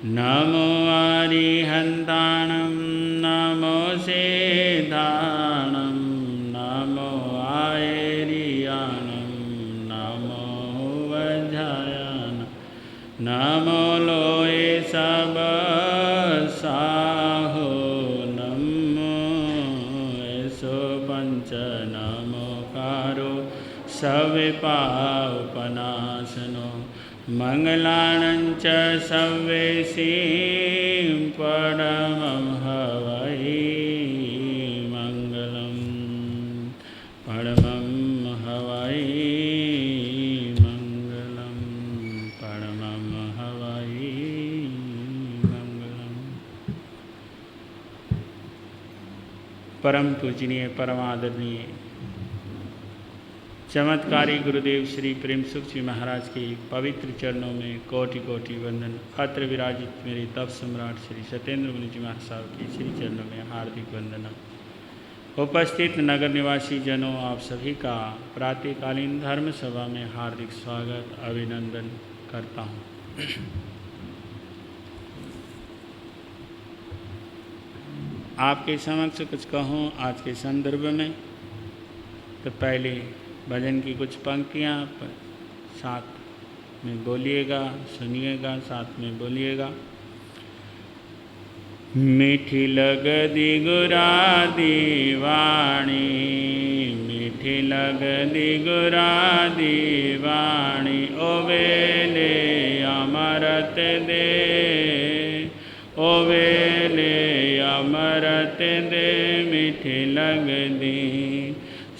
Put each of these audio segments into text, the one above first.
नमो अरिहन्ताणं नमो सिद्धाणं नमो आयर्याणं नमो वज्रायणं नमो लोये सब साहो नमो ऐसो पंच नमो कारो सविपापनाशनो मंगलानंच सव्येसीं परमं हवै मंगलम परमं हवै मंगलम परमं हवै मंगलम। परम पूजनीय परमादरणीय चमत्कारी गुरुदेव श्री प्रेम सुख जी महाराज के पवित्र चरणों में कोटि कोटि वंदन। अत्र विराजित मेरे तप सम्राट श्री सत्येंद्र मुनि जी महाराज साहब के श्री चरणों में हार्दिक वंदना। उपस्थित नगर निवासी जनों, आप सभी का प्रातःकालीन धर्म सभा में हार्दिक स्वागत अभिनंदन करता हूँ। आपके समक्ष कुछ कहूँ आज के संदर्भ में, तो पहले भजन की कुछ पंक्तियाँ साथ में बोलिएगा, सुनिएगा, साथ में बोलिएगा। मीठी लगदी गुरादी वाणी, मीठी लगदी गुरादी वाणी, ओ वेले अमरत दे, ओ वेले अमरत दे, मीठी लगदी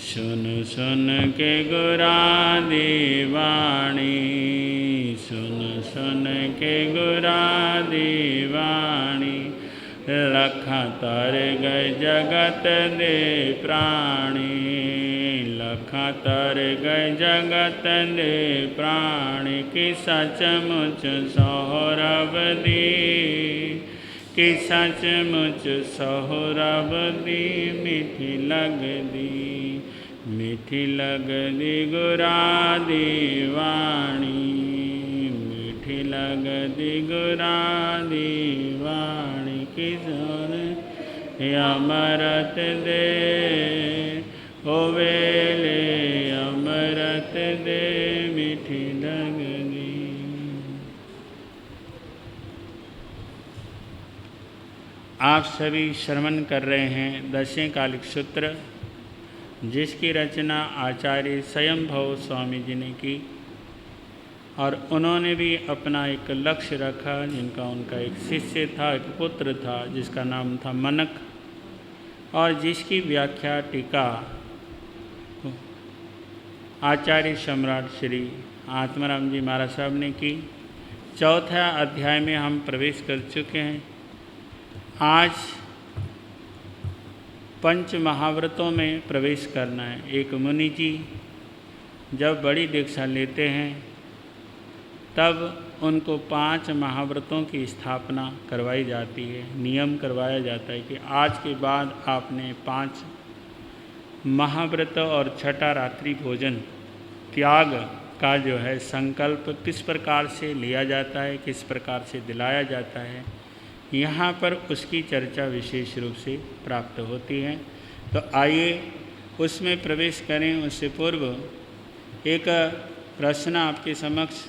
सुन सुन के गुरादी वाणी, सुन सुन के गुरादी वाणी, लखा तर गए जगत दे प्राणी, लखा तर गए जगत दे प्राणी, कि सचमुच सौरभ दी, कि सचमुच सौरभ दी, मीठी लगदी, मीठी लगदी गुरादी वाणी, मीठी लगदी गुरादी वाणी, कि सुन अमरत दे, ओ वेले अमरत दे, मीठी लगदी। आप सभी श्रवण कर रहे हैं दशें कालिक सूत्र, जिसकी रचना आचार्य स्वयंभव स्वामी जी ने की, और उन्होंने भी अपना एक लक्ष्य रखा, जिनका उनका एक शिष्य था, एक पुत्र था, जिसका नाम था मनक, और जिसकी व्याख्या टीका आचार्य सम्राट श्री आत्माराम जी महाराज साहब ने की। चौथा अध्याय में हम प्रवेश कर चुके हैं। आज पंच महाव्रतों में प्रवेश करना है। एक मुनि जी जब बड़ी दीक्षा लेते हैं तब उनको 5 महाव्रतों की स्थापना करवाई जाती है, नियम करवाया जाता है कि आज के बाद आपने 5 महाव्रत और छठा रात्रि भोजन त्याग का जो है संकल्प किस प्रकार से लिया जाता है, किस प्रकार से दिलाया जाता है, यहाँ पर उसकी चर्चा विशेष रूप से प्राप्त होती है। तो आइए उसमें प्रवेश करें। उससे पूर्व एक प्रश्न आपके समक्ष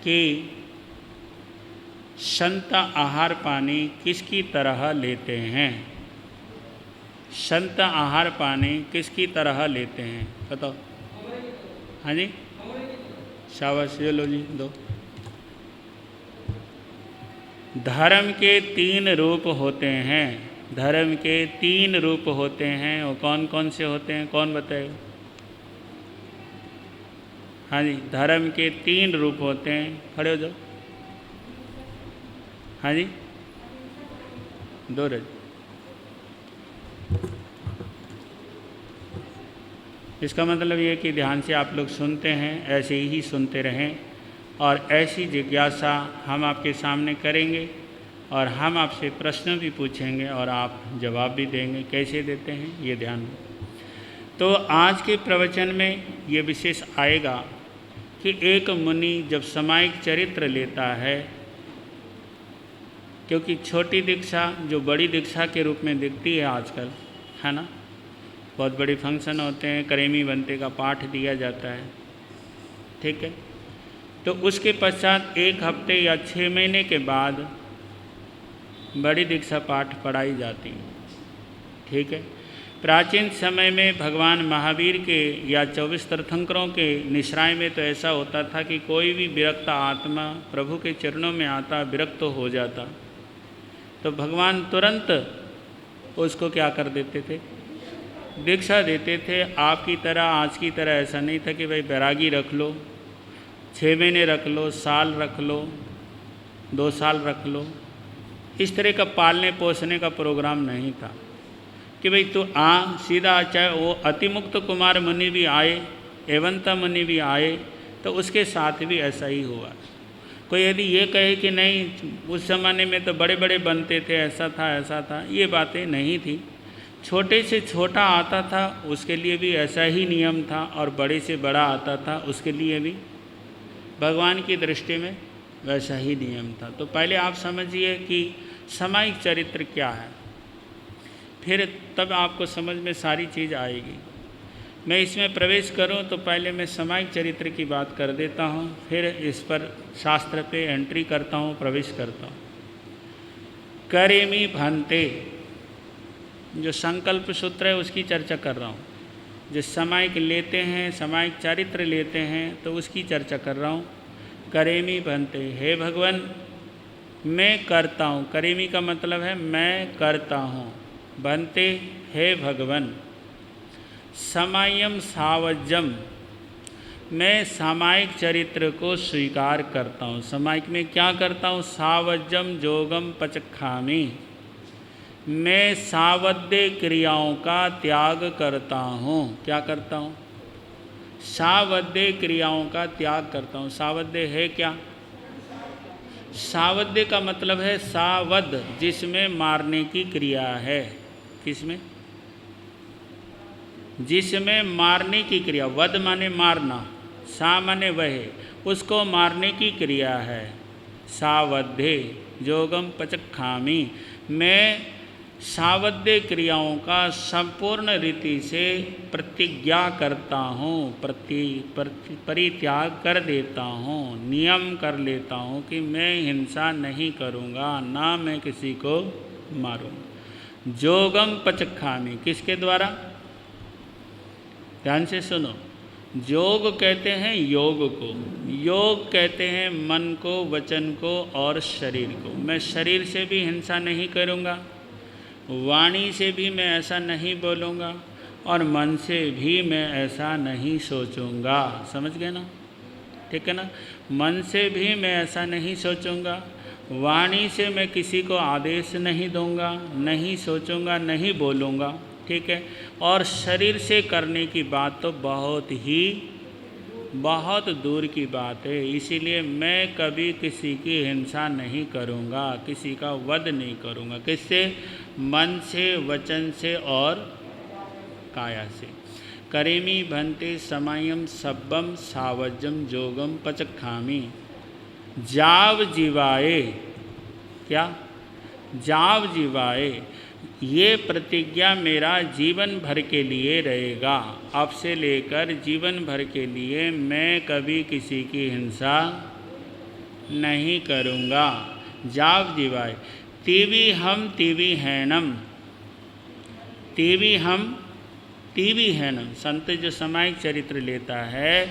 कि संत आहार पानी किसकी तरह लेते हैं? संत आहार पानी किसकी तरह लेते हैं बताओ। हाँ जी, शाबाश, ये लो जी, दो। धर्म के 3 रूप होते हैं। धर्म के 3 रूप होते हैं। वो कौन कौन से होते हैं, कौन बताएगा? हाँ जी, धर्म के 3 रूप होते हैं। खड़े हो जाओ। हाँ जी, 2 रज। इसका मतलब ये कि ध्यान से आप लोग सुनते हैं, ऐसे ही सुनते रहें, और ऐसी जिज्ञासा हम आपके सामने करेंगे और हम आपसे प्रश्न भी पूछेंगे और आप जवाब भी देंगे। कैसे देते हैं ये ध्यान। तो आज के प्रवचन में ये विशेष आएगा कि एक मुनि जब सामायिक चरित्र लेता है क्योंकि छोटी दीक्षा जो बड़ी दीक्षा के रूप में दिखती है आजकल, है ना, बहुत बड़े फंक्शन होते हैं, करेमी बनते का पाठ दिया जाता है, ठीक है। तो उसके पश्चात 1 हफ्ते या 6 महीने के बाद बड़ी दीक्षा पाठ पढ़ाई जाती है, ठीक है। प्राचीन समय में भगवान महावीर के या 24 तीर्थंकरों के निश्राय में तो ऐसा होता था कि कोई भी विरक्त आत्मा प्रभु के चरणों में आता, विरक्त हो जाता, तो भगवान तुरंत उसको क्या कर देते थे, दीक्षा देते थे। आपकी तरह, आज की तरह ऐसा नहीं था कि भाई बैरागी रख लो, 6 महीने रख लो, साल रख लो, 2 साल रख लो, इस तरह का पालने पोसने का प्रोग्राम नहीं था कि भाई तू आ सीधा। चाहे वो अतिमुक्त कुमार मुनि भी आए, एवंता मुनि भी आए, तो उसके साथ भी ऐसा ही हुआ। कोई यदि ये कहे कि नहीं उस ज़माने में तो बड़े बड़े बनते थे, ऐसा था, ये बातें नहीं थी। छोटे से छोटा आता था उसके लिए भी ऐसा ही नियम था, और बड़े से बड़ा आता था उसके लिए भी भगवान की दृष्टि में वैसा ही नियम था। तो पहले आप समझिए कि सामायिक चरित्र क्या है, फिर तब आपको समझ में सारी चीज़ आएगी। मैं इसमें प्रवेश करूं तो पहले मैं सामायिक चरित्र की बात कर देता हूं, फिर इस पर शास्त्र पे एंट्री करता हूं, प्रवेश करता हूं। करेमी भन्ते जो संकल्प सूत्र है उसकी चर्चा कर रहा हूं। जो सामायिक लेते हैं, सामायिक चरित्र लेते हैं, तो उसकी चर्चा कर रहा हूं। करेमी भन्ते, हे भगवान मैं करता हूँ। करेमी का मतलब है मैं करता हूँ। भन्ते, हे भगवान। समायम सावज्यम, मैं सामायिक चरित्र को स्वीकार करता हूँ। सामायिक में क्या करता हूँ? सावज्यम जोगम पचखामी, मैं सावध्य क्रियाओं का त्याग करता हूँ। क्या करता हूँ? सावध्य क्रियाओं का त्याग करता हूँ। सावध्य है क्या? सावध्य का मतलब है सावध, जिसमें मारने की क्रिया है। किसमें? जिसमें मारने की क्रिया। वध माने मारना, सा माने वह, उसको मारने की क्रिया है। सावध्य जोगम पचखामी, मैं सावध्य क्रियाओं का संपूर्ण रीति से प्रतिज्ञा करता हूँ, परित्याग कर देता हूँ, नियम कर लेता हूँ कि मैं हिंसा नहीं करूँगा, ना मैं किसी को मारूँगा। जोगम पचखामी, किसके द्वारा? ध्यान से सुनो। जोग कहते हैं योग को, योग कहते हैं मन को, वचन को और शरीर को। मैं शरीर से भी हिंसा नहीं करूँगा, वाणी से भी मैं ऐसा नहीं बोलूँगा, और मन से भी मैं ऐसा नहीं सोचूँगा। समझ गए ना? ठीक है ना? मन से भी मैं ऐसा नहीं सोचूँगा, वाणी से मैं किसी को आदेश नहीं दूँगा, नहीं सोचूँगा, नहीं बोलूँगा। ठीक है? और शरीर से करने की बात तो बहुत दूर की बात है। इसीलिए मैं कभी किसी की हिंसा नहीं करूँगा, किसी का वध नहीं करूँगा। किससे? मन से, वचन से और काया से। करेमी भन्ते समायम सब्बम सावज्यम जोगम पचखामी, जाव जीवाए। क्या? जाव जीवाए, ये प्रतिज्ञा मेरा जीवन भर के लिए रहेगा। अब से लेकर जीवन भर के लिए मैं कभी किसी की हिंसा नहीं करूँगा। जाव जीवाए। तीवी हम तीवी हैनम, तीवी हम तीवी हैनम। संत जो सामायिक चरित्र लेता है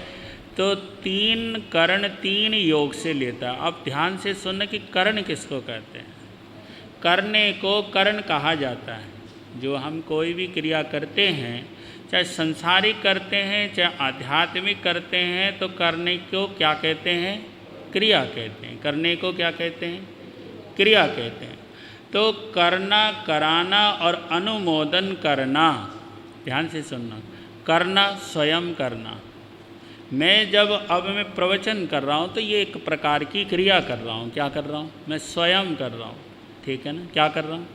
तो 3 करण 3 योग से लेता है। अब ध्यान से सुनना कि करण किसको कहते हैं। करने को करण कहा जाता है। जो हम कोई भी क्रिया करते हैं, चाहे संसारिक करते हैं चाहे आध्यात्मिक करते हैं, तो करने को क्या कहते हैं? क्रिया कहते हैं। करने को क्या कहते हैं? क्रिया कहते हैं। तो करना, कराना और अनुमोदन करना, ध्यान से सुनना। करना, स्वयं करना। मैं जब अब मैं प्रवचन कर रहा हूँ तो ये एक प्रकार की क्रिया कर रहा हूँ। क्या कर रहा हूँ? मैं स्वयं कर रहा हूँ। ठीक है ना? क्या कर रहा हूँ?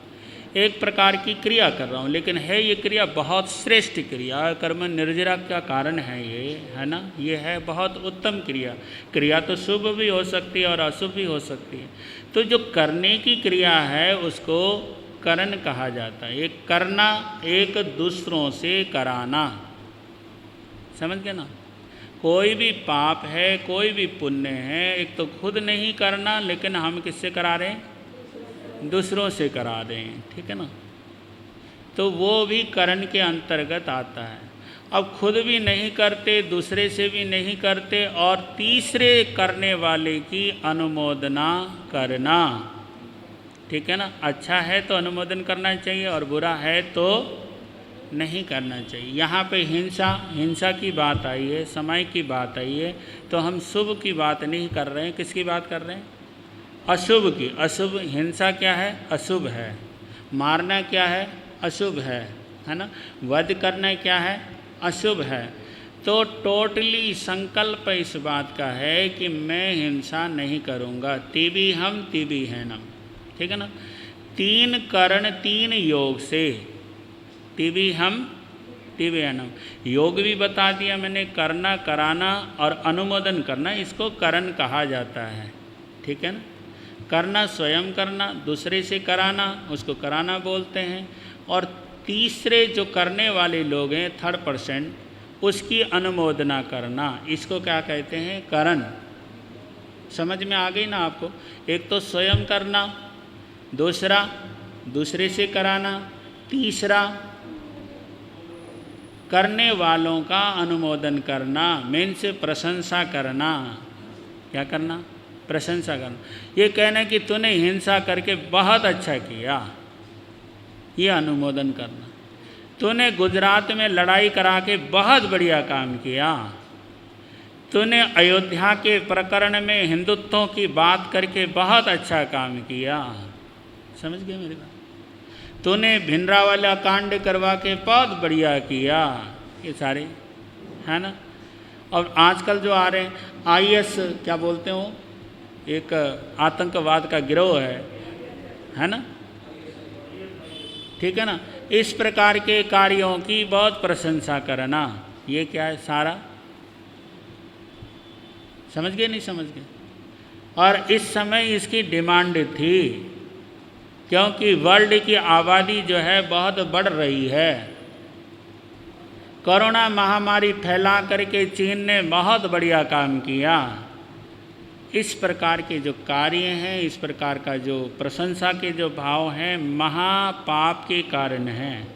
एक प्रकार की क्रिया कर रहा हूँ, लेकिन है ये क्रिया बहुत श्रेष्ठ क्रिया, कर्म निर्जरा का कारण है ये, है ना। ये है बहुत उत्तम क्रिया। क्रिया तो शुभ भी हो सकती है और अशुभ भी हो सकती है। तो जो करने की क्रिया है उसको करण कहा जाता है। एक करना, एक दूसरों से कराना, समझ गए ना। कोई भी पाप है, कोई भी पुण्य है, एक तो खुद नहीं करना, लेकिन हम किससे करा रहे हैं? दूसरों से करा रहे हैं, ठीक है ना। तो वो भी करण के अंतर्गत आता है। अब खुद भी नहीं करते, दूसरे से भी नहीं करते, और तीसरे करने वाले की अनुमोदना करना, ठीक है ना। अच्छा है तो अनुमोदन करना चाहिए और बुरा है तो नहीं करना चाहिए। यहाँ पे हिंसा की बात आई है, समय की बात आई है, तो हम शुभ की बात नहीं कर रहे हैं। किसकी बात कर रहे हैं? अशुभ की। अशुभ, हिंसा क्या है? अशुभ है। मारना क्या है? अशुभ है ना। वध करना क्या है? अशुभ है। तो टोटली संकल्प इस बात का है कि मैं हिंसा नहीं करूँगा। तिबी हम तिबी है नम, ठीक है ना। तीन करण तीन योग से, तिबी हम तिबी है नम। योग भी बता दिया मैंने, करना, कराना और अनुमोदन करना, इसको करण कहा जाता है, ठीक है ना। करना स्वयं करना, दूसरे से कराना, उसको कराना बोलते हैं। और तीसरे जो करने वाले लोग हैं, थर्ड पर्सन, उसकी अनुमोदना करना, इसको क्या कहते हैं? करण। समझ में आ गई ना आपको। एक तो स्वयं करना, दूसरा दूसरे से कराना, तीसरा करने वालों का अनुमोदन करना, मीन्स प्रशंसा करना। क्या करना? प्रशंसा करना। ये कहना कि तूने हिंसा करके बहुत अच्छा किया, ये अनुमोदन करना। तूने गुजरात में लड़ाई करा के बहुत बढ़िया काम किया, तूने अयोध्या के प्रकरण में हिंदुत्वों की बात करके बहुत अच्छा काम किया। समझ गए मेरी बात? तूने भिंडरावाला कांड करवा के बहुत बढ़िया किया। ये सारे, है ना। और आजकल जो आ रहे हैं IS, क्या बोलते हो, एक आतंकवाद का गिरोह है ना, ठीक है ना। इस प्रकार के कार्यों की बहुत प्रशंसा करना, ये क्या है? सारा समझ गए? नहीं समझ गए? और इस समय इसकी डिमांड थी, क्योंकि वर्ल्ड की आबादी जो है बहुत बढ़ रही है। कोरोना महामारी फैला करके चीन ने बहुत बढ़िया काम किया। इस प्रकार के जो कार्य हैं, इस प्रकार का जो प्रशंसा के जो भाव हैं, महापाप के कारण हैं,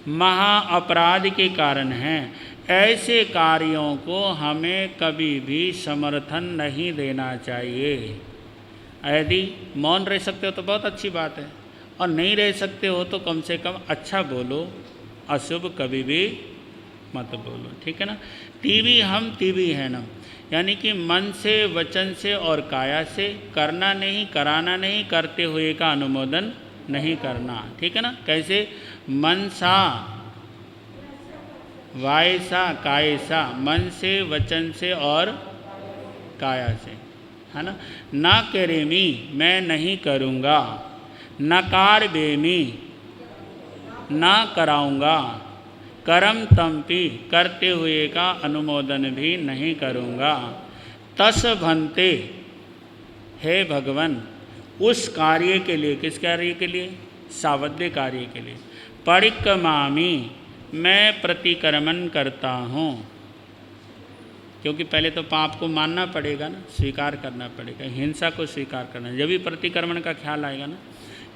महा अपराध के कारण हैं। ऐसे कार्यों को हमें कभी भी समर्थन नहीं देना चाहिए। यदि मौन रह सकते हो तो बहुत अच्छी बात है, और नहीं रह सकते हो तो कम से कम अच्छा बोलो, अशुभ कभी भी मत बोलो, ठीक है ना। तिबी हम तिबी है ना, यानी कि मन से, वचन से और काया से करना नहीं, कराना नहीं, करते हुए का अनुमोदन नहीं करना, ठीक है ना। कैसे? मनसा वायसा कायसा, मन से, वचन से और काया से, है ना। ना करेमी, मैं नहीं करूँगा। नकार बेमी, ना कराऊँगा। करम तम्पी, करते हुए का अनुमोदन भी नहीं करूँगा। तस भन्ते, हे भगवान, उस कार्य के लिए, किस कार्य के लिए? सावध्य कार्य के लिए। परिक्रमामी, मैं प्रतिक्रमण करता हूँ, क्योंकि पहले तो पाप को मानना पड़ेगा ना, स्वीकार करना पड़ेगा, हिंसा को स्वीकार करना, जब भी प्रतिक्रमण का ख्याल आएगा ना,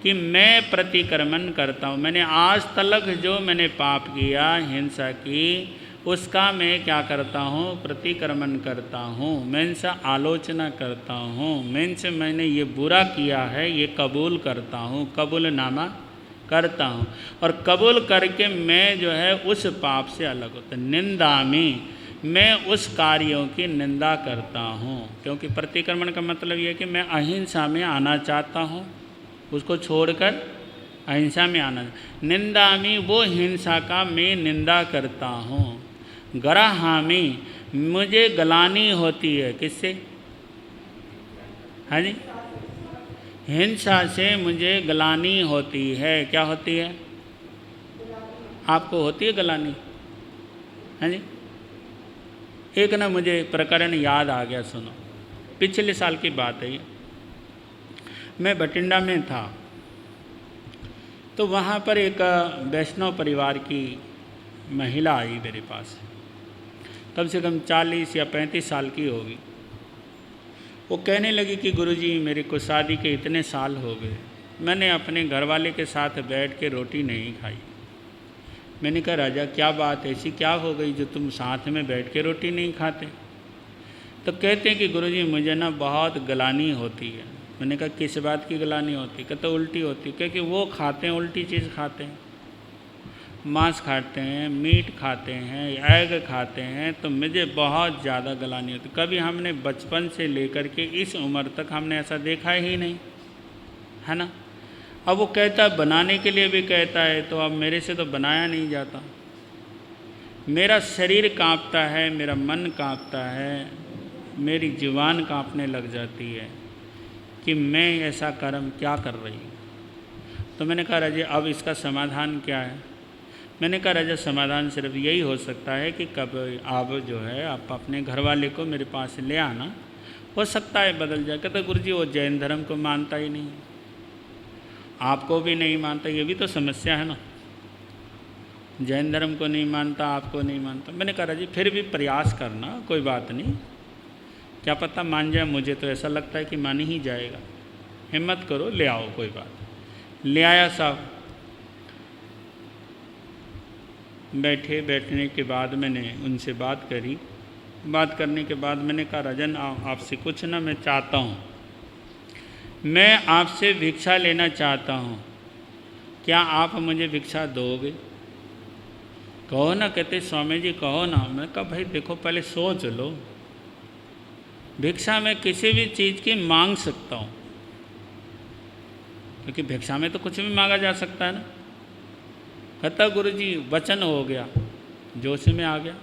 कि मैं प्रतिक्रमण करता हूँ। मैंने आज तक जो मैंने पाप किया, हिंसा की, उसका मैं क्या करता हूँ? प्रतिक्रमण करता हूँ, मीन्स आलोचना करता हूँ, मीन्स मैंने ये बुरा किया है ये कबूल करता हूँ, कबूलनामा करता हूँ, और कबूल करके मैं जो है उस पाप से अलग होता। निंदामी, मैं उस कार्यों की निंदा करता हूँ, क्योंकि प्रतिक्रमण का मतलब ये है कि मैं अहिंसा में आना चाहता हूँ, उसको छोड़कर अहिंसा में आना। निंदामी, वो हिंसा का मैं निंदा करता हूँ। गराहामी, मुझे गलानी होती है, किससे? हाँ जी, हिंसा से मुझे ग्लानि होती है। क्या होती है? आपको होती है ग्लानि? हाँ जी। एक ना मुझे प्रकरण याद आ गया, सुनो। पिछले साल की बात है ये। मैं बठिंडा में था, तो वहाँ पर एक वैष्णव परिवार की महिला आई मेरे पास, कम से कम 40 या 35 साल की होगी। वो कहने लगी कि गुरुजी मेरे को शादी के इतने साल हो गए, मैंने अपने घरवाले के साथ बैठ के रोटी नहीं खाई। मैंने कहा राजा क्या बात ऐसी क्या हो गई जो तुम साथ में बैठ के रोटी नहीं खाते? तो कहते हैं कि गुरुजी मुझे ना बहुत ग्लानि होती है। मैंने कहा किस बात की ग्लानि होती? कहते उल्टी होती। क्योंकि वो खाते हैं उल्टी चीज़ खाते हैं, मांस खाते हैं, मीट खाते हैं, एग खाते हैं, तो मुझे बहुत ज़्यादा ग्लानि होती। कभी हमने बचपन से लेकर के इस उम्र तक हमने ऐसा देखा ही नहीं, है ना। अब वो कहता है बनाने के लिए भी कहता है, तो अब मेरे से तो बनाया नहीं जाता। मेरा शरीर कांपता है, मेरा मन कांपता है, मेरी जुबान कांपने लग जाती है कि मैं ऐसा कर्म क्या कर रही हूँ। तो मैंने कहा राजा अब इसका समाधान क्या है? मैंने कहा राजा समाधान सिर्फ यही हो सकता है कि कब आप जो है आप अपने घर वाले को मेरे पास ले आना, हो सकता है बदल जाए। कहते गुरुजी वो जैन धर्म को मानता ही नहीं, आपको भी नहीं मानता, ये भी तो समस्या है ना। जैन धर्म को नहीं मानता, आपको नहीं मानता। मैंने कहा राजी फिर भी प्रयास करना, कोई बात नहीं, क्या पता मान जाए। मुझे तो ऐसा लगता है कि मान ही जाएगा। हिम्मत करो, ले आओ, कोई बात। ले आया साहब। बैठने के बाद मैंने उनसे बात करी। बात करने के बाद मैंने कहा राजन आपसे कुछ ना मैं चाहता हूँ, मैं आपसे भिक्षा लेना चाहता हूँ, क्या आप मुझे भिक्षा दोगे? कहो ना। कहते स्वामी जी कहो ना। मैं कहा भाई देखो पहले सोच लो, भिक्षा में किसी भी चीज़ की मांग सकता हूँ, क्योंकि भिक्षा में तो कुछ भी मांगा जा सकता है ना। कहता गुरुजी वचन हो गया, जोश में आ गया,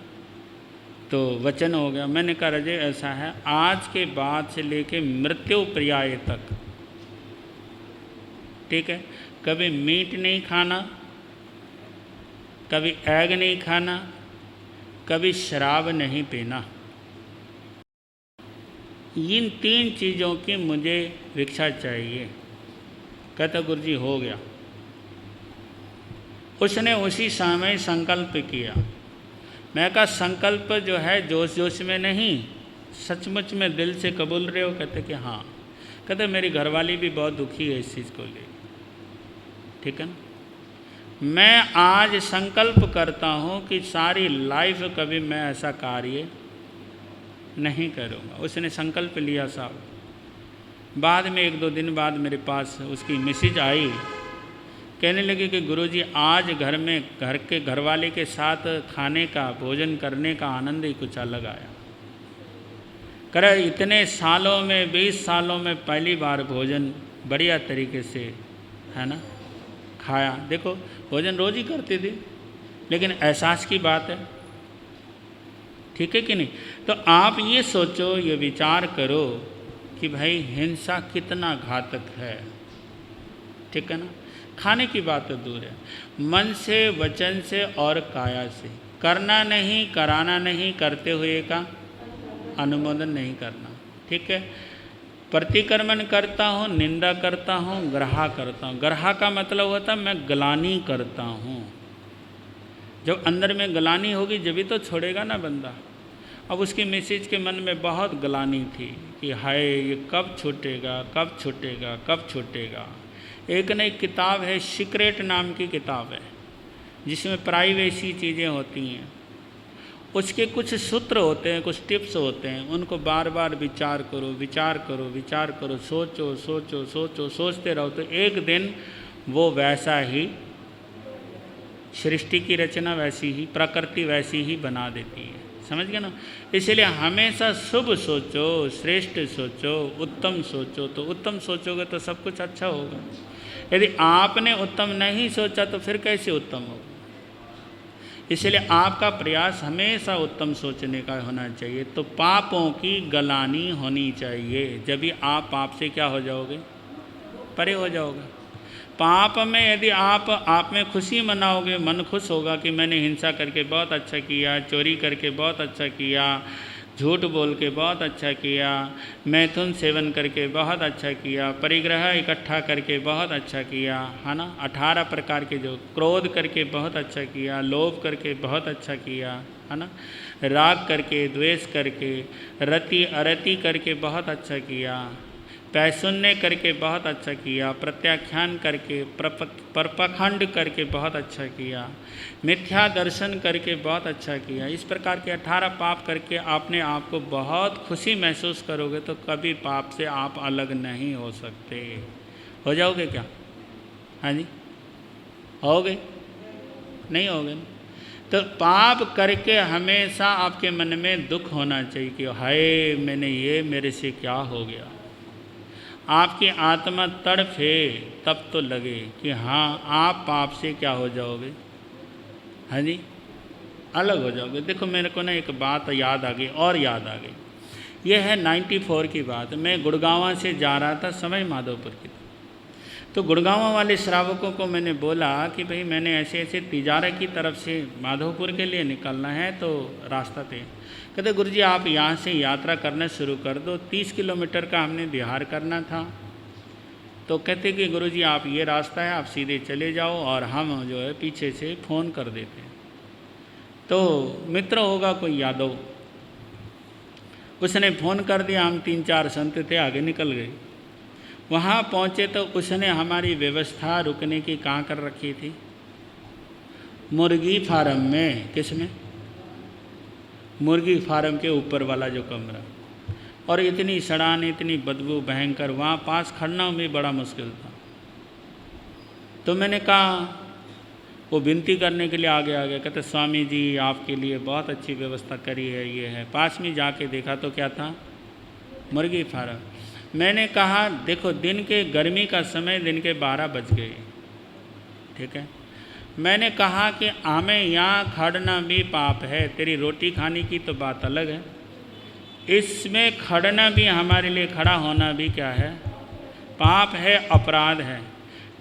तो वचन हो गया। मैंने कहा राजे ऐसा है, आज के बाद से लेके मृत्यु पर्याय तक, ठीक है, कभी मीट नहीं खाना, कभी एग नहीं खाना, कभी शराब नहीं पीना। इन 3 चीज़ों की मुझे भिक्षा चाहिए। कहता गुरुजी हो गया। उसने उसी समय संकल्प किया। मैं कहा संकल्प जो है जोश जोश में नहीं, सचमुच में दिल से कबूल रहे हो? कहते कि हाँ। कहते मेरी घरवाली भी बहुत दुखी है इस चीज़ को ले, ठीक है ना। मैं आज संकल्प करता हूँ कि सारी लाइफ कभी मैं ऐसा कार्य नहीं करूँगा। उसने संकल्प लिया साहब। बाद में 1-2 दिन बाद मेरे पास उसकी मैसेज आई, कहने लगी कि गुरुजी आज घर में के घरवाले के साथ खाने का, भोजन करने का आनंद ही कुछ अलग आया। करे इतने सालों में, 20 सालों में पहली बार भोजन बढ़िया तरीके से, है ना, खाया। देखो भोजन रोज़ ही करते थे, लेकिन एहसास की बात है, ठीक है कि नहीं। तो आप ये सोचो, ये विचार करो कि भाई हिंसा कितना घातक है, ठीक है ना। खाने की बात तो दूर है, मन से, वचन से और काया से। करना नहीं, कराना नहीं, करते हुए का अनुमोदन नहीं करना, ठीक है। प्रतिक्रमण करता हूँ, निंदा करता हूँ, ग्रहा करता हूँ। ग्रहा का मतलब होता है मैं ग्लानि करता हूँ। जब अंदर में ग्लानि होगी जब भी तो छोड़ेगा ना बंदा। अब उसकी मैसेज के मन में बहुत ग्लानि थी कि हाय ये कब छूटेगा, कब छूटेगा, कब छूटेगा। एक नई किताब है, सीक्रेट नाम की किताब है, जिसमें प्राइवेसी चीज़ें होती हैं। उसके कुछ सूत्र होते हैं, कुछ टिप्स होते हैं, उनको बार बार विचार करो, विचार करो, विचार करो, सोचो सोचो सोचो, सोचते रहो, तो एक दिन वो वैसा ही, सृष्टि की रचना वैसी ही, प्रकृति वैसी ही बना देती है। समझ गए ना। इसलिए हमेशा शुभ सोचो, श्रेष्ठ सोचो, उत्तम सोचो। तो उत्तम सोचोगे तो सब कुछ अच्छा होगा। यदि आपने उत्तम नहीं सोचा तो फिर कैसे उत्तम होगा। इसलिए आपका प्रयास हमेशा उत्तम सोचने का होना चाहिए। तो पापों की ग्लानि होनी चाहिए, जब भी आप पाप से क्या हो जाओगे, परे हो जाओगे। पाप में यदि आप में खुशी मनाओगे, मन खुश होगा कि मैंने हिंसा करके बहुत अच्छा किया, चोरी करके बहुत अच्छा किया, झूठ बोल के बहुत अच्छा किया, मैथुन सेवन करके बहुत अच्छा किया, परिग्रह इकट्ठा करके बहुत अच्छा किया, है ना, 18 प्रकार के जो क्रोध करके बहुत अच्छा किया, लोभ करके बहुत अच्छा किया, है ना, राग करके, द्वेष करके, रति अरति करके बहुत अच्छा किया, पैशून्य करके बहुत अच्छा किया, प्रत्याख्यान करके, परपखंड करके बहुत अच्छा किया, मिथ्या दर्शन करके बहुत अच्छा किया। इस प्रकार के 18 पाप करके आपने आपको बहुत खुशी महसूस करोगे तो कभी पाप से आप अलग नहीं हो सकते। हो जाओगे क्या? हाँ जी, होगे? नहीं होगे ना? तो पाप करके हमेशा आपके मन में दुख होना चाहिए कि हाय मैंने ये, मेरे से क्या हो गया। आपकी आत्मा तड़फे तब तो लगे कि हाँ आप पाप से क्या हो जाओगे, हाँ जी, अलग हो जाओगे। देखो मेरे को ना एक बात याद आ गई, और याद आ गई। यह है 94 की बात। मैं गुड़गांव से जा रहा था, समय माधोपुर की। तो गुड़गांव वाले श्रावकों को मैंने बोला कि भाई मैंने ऐसे ऐसे तिजारा की तरफ से माधोपुर के लिए निकलना है, तो रास्ता पे कहते गुरुजी आप यहाँ से यात्रा करना शुरू कर दो। 30 किलोमीटर का हमने बिहार करना था। तो कहते कि गुरुजी आप ये रास्ता है, आप सीधे चले जाओ और हम जो है पीछे से फ़ोन कर देते हैं। तो मित्र होगा कोई यादव, उसने फ़ोन कर दिया। हम 3-4 संत थे, आगे निकल गए। वहाँ पहुँचे तो उसने हमारी व्यवस्था रुकने की कहाँ कर रखी थी? मुर्गी फार्म में। किस में? मुर्गी फार्म के ऊपर वाला जो कमरा। और इतनी सड़ान, इतनी बदबू भयंकर, वहाँ पास खड़ना भी बड़ा मुश्किल था। तो मैंने कहा, वो विनती करने के लिए आगे आ गया। कहते स्वामी जी आपके लिए बहुत अच्छी व्यवस्था करी है, ये है। पास में जाके देखा तो क्या था? मुर्गी फार्म। मैंने कहा देखो दिन के गर्मी का समय, दिन के 12 बज गए, ठीक है। मैंने कहा कि हमें यहाँ खड़ना भी पाप है, तेरी रोटी खाने की तो बात अलग है, इसमें खड़ना भी हमारे लिए, खड़ा होना भी क्या है? पाप है, अपराध है।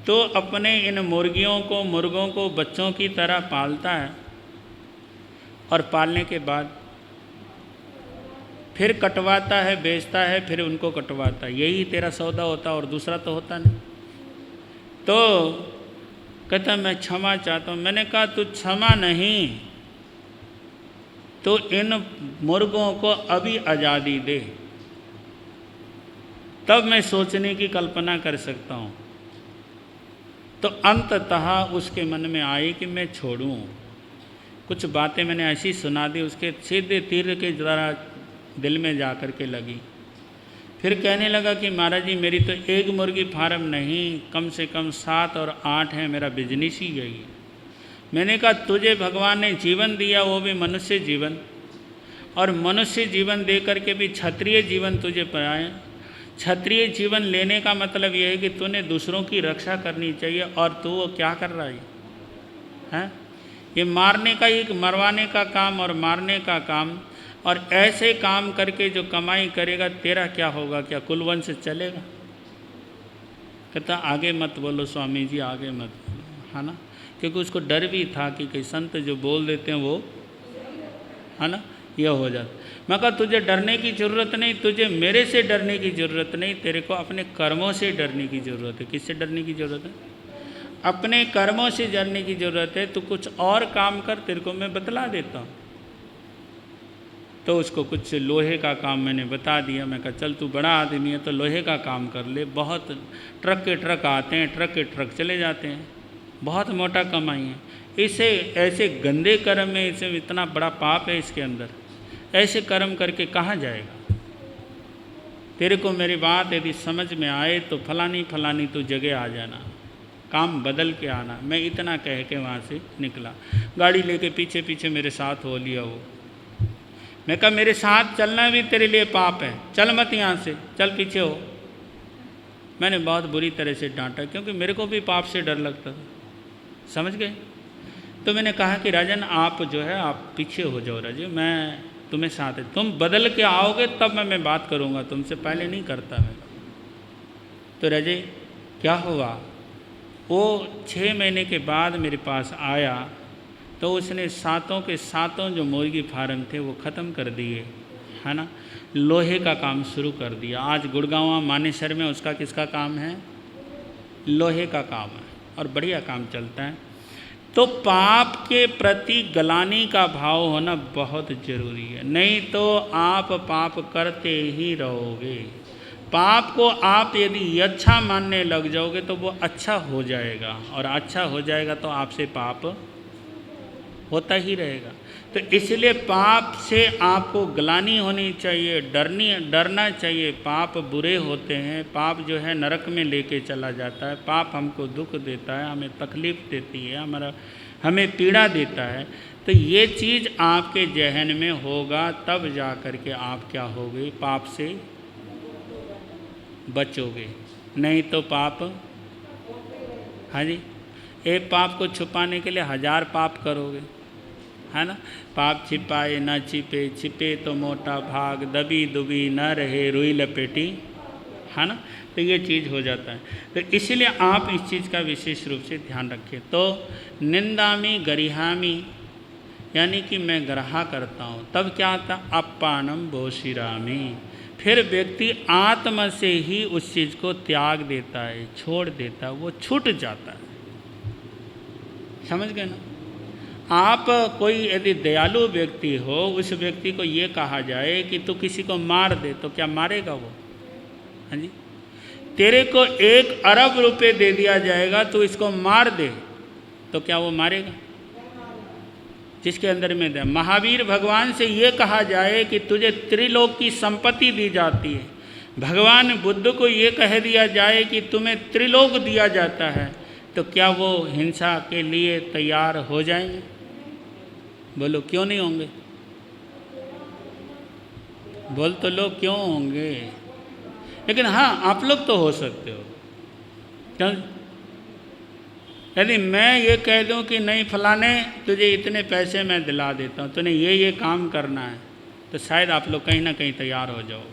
तो अपने इन मुर्गियों को, मुर्गों को बच्चों की तरह पालता है और पालने के बाद फिर कटवाता है, बेचता है, फिर उनको कटवाता है। यही तेरा सौदा होता और दूसरा तो होता नहीं। तो कहता मैं क्षमा चाहता हूँ। मैंने कहा तू क्षमा नहीं, तो इन मुर्गों को अभी आज़ादी दे, तब मैं सोचने की कल्पना कर सकता हूँ। तो अंततः उसके मन में आई कि मैं छोड़ूं। कुछ बातें मैंने ऐसी सुना दी, उसके सीधे तीर के द्वारा दिल में जा कर के लगी। फिर कहने लगा कि महाराज जी मेरी तो एक मुर्गी फार्म नहीं, कम से कम 7 और 8 है, मेरा बिजनेस ही यही है। मैंने कहा तुझे भगवान ने जीवन दिया, वो भी मनुष्य जीवन, और मनुष्य जीवन दे करके भी क्षत्रिय जीवन तुझे पाया। क्षत्रिय जीवन लेने का मतलब यह है कि तूने दूसरों की रक्षा करनी चाहिए, और तू वो क्या कर रहा है? ये मारने का, एक मरवाने का काम और मारने का काम, और ऐसे काम करके जो कमाई करेगा तेरा क्या होगा? क्या कुलवंश चलेगा? कहता आगे मत बोलो स्वामी जी, आगे मत बोलो, है ना, क्योंकि उसको डर भी था कि कई संत जो बोल देते हैं वो, है ना, यह हो जाता। मैं कहा तुझे डरने की ज़रूरत नहीं, तुझे मेरे से डरने की ज़रूरत नहीं, तेरे को अपने कर्मों से डरने की ज़रूरत है। किससे डरने की ज़रूरत है? अपने कर्मों से डरने की ज़रूरत है। तो कुछ और काम कर, तेरे को मैं बतला देता हूँ। तो उसको कुछ लोहे का काम मैंने बता दिया। मैं कहा चल तू बड़ा आदमी है तो लोहे का काम कर ले, बहुत ट्रक के ट्रक आते हैं, ट्रक के ट्रक चले जाते हैं, बहुत मोटा कमाई है। इसे ऐसे गंदे कर्म में, इसे इतना बड़ा पाप है इसके अंदर, ऐसे कर्म करके कहाँ जाएगा? तेरे को मेरी बात यदि समझ में आए तो फलानी फलानी तू जगह आ जाना, काम बदल के आना। मैं इतना कह के वहाँ से निकला। गाड़ी लेके पीछे पीछे मेरे साथ हो लिया वो। मैं कहा मेरे साथ चलना भी तेरे लिए पाप है, चल मत यहाँ से, चल पीछे हो। मैंने बहुत बुरी तरह से डांटा, क्योंकि मेरे को भी पाप से डर लगता था, समझ गए। तो मैंने कहा कि राजन आप जो है आप पीछे हो जाओ राजू, मैं तुम्हें साथ है, तुम बदल के आओगे तब मैं बात करूँगा, तुमसे पहले नहीं करता मैं। तो राजे क्या हुआ, वो 6 महीने के बाद मेरे पास आया तो उसने सातों के सातों जो मुर्गी फार्म थे वो ख़त्म कर दिए, है ना, लोहे का काम शुरू कर दिया। आज गुड़गांव मानेसर में उसका किसका काम है, लोहे का काम है, और बढ़िया काम चलता है। तो पाप के प्रति गलानी का भाव होना बहुत ज़रूरी है, नहीं तो आप पाप करते ही रहोगे। पाप को आप यदि अच्छा मानने लग जाओगे तो वो अच्छा हो जाएगा, और अच्छा हो जाएगा तो आपसे पाप होता ही रहेगा। तो इसलिए पाप से आपको ग्लानि होनी चाहिए, डरना चाहिए। पाप बुरे होते हैं, पाप जो है नरक में लेके चला जाता है, पाप हमको दुख देता है, हमें तकलीफ़ देती है, हमें पीड़ा देता है। तो ये चीज़ आपके जहन में होगा, तब जा कर के आप क्या होगे, पाप से बचोगे, नहीं तो पाप, हाँ जी, एक पाप को छुपाने के लिए 1000 पाप करोगे, है ना। पाप छिपाए न छिपे, छिपे तो मोटा भाग, दबी दुबी न रहे रुई लपेटी, है ना। तो ये चीज़ हो जाता है। तो इसलिए आप इस चीज़ का विशेष रूप से ध्यान रखें। तो निंदामी गरिहामी, यानी कि मैं ग्रहा करता हूँ, तब क्या आता, अपानम बोशिरामी, फिर व्यक्ति आत्मा से ही उस चीज़ को त्याग देता है, छोड़ देता है, वो छूट जाता है। समझ गए ना। आप कोई यदि दयालु व्यक्ति हो, उस व्यक्ति को ये कहा जाए कि तू किसी को मार दे, तो क्या मारेगा वो, हाँ जी। तेरे को 1 अरब रुपए दे दिया जाएगा, तू इसको मार दे, तो क्या वो मारेगा, जिसके अंदर में दे। महावीर भगवान से ये कहा जाए कि तुझे त्रिलोक की संपत्ति दी जाती है, भगवान बुद्ध को ये कह दिया जाए कि तुम्हें त्रिलोक दिया जाता है, तो क्या वो हिंसा के लिए तैयार हो जाएंगे? बोलो क्यों नहीं होंगे? बोल तो लोग क्यों होंगे। लेकिन हाँ, आप लोग तो हो सकते हो। क्यों? यदि मैं ये कह दूं कि नहीं फलाने, तुझे इतने पैसे मैं दिला देता हूँ, तूने ये काम करना है, तो शायद आप लोग कहीं ना कहीं तैयार हो जाओ।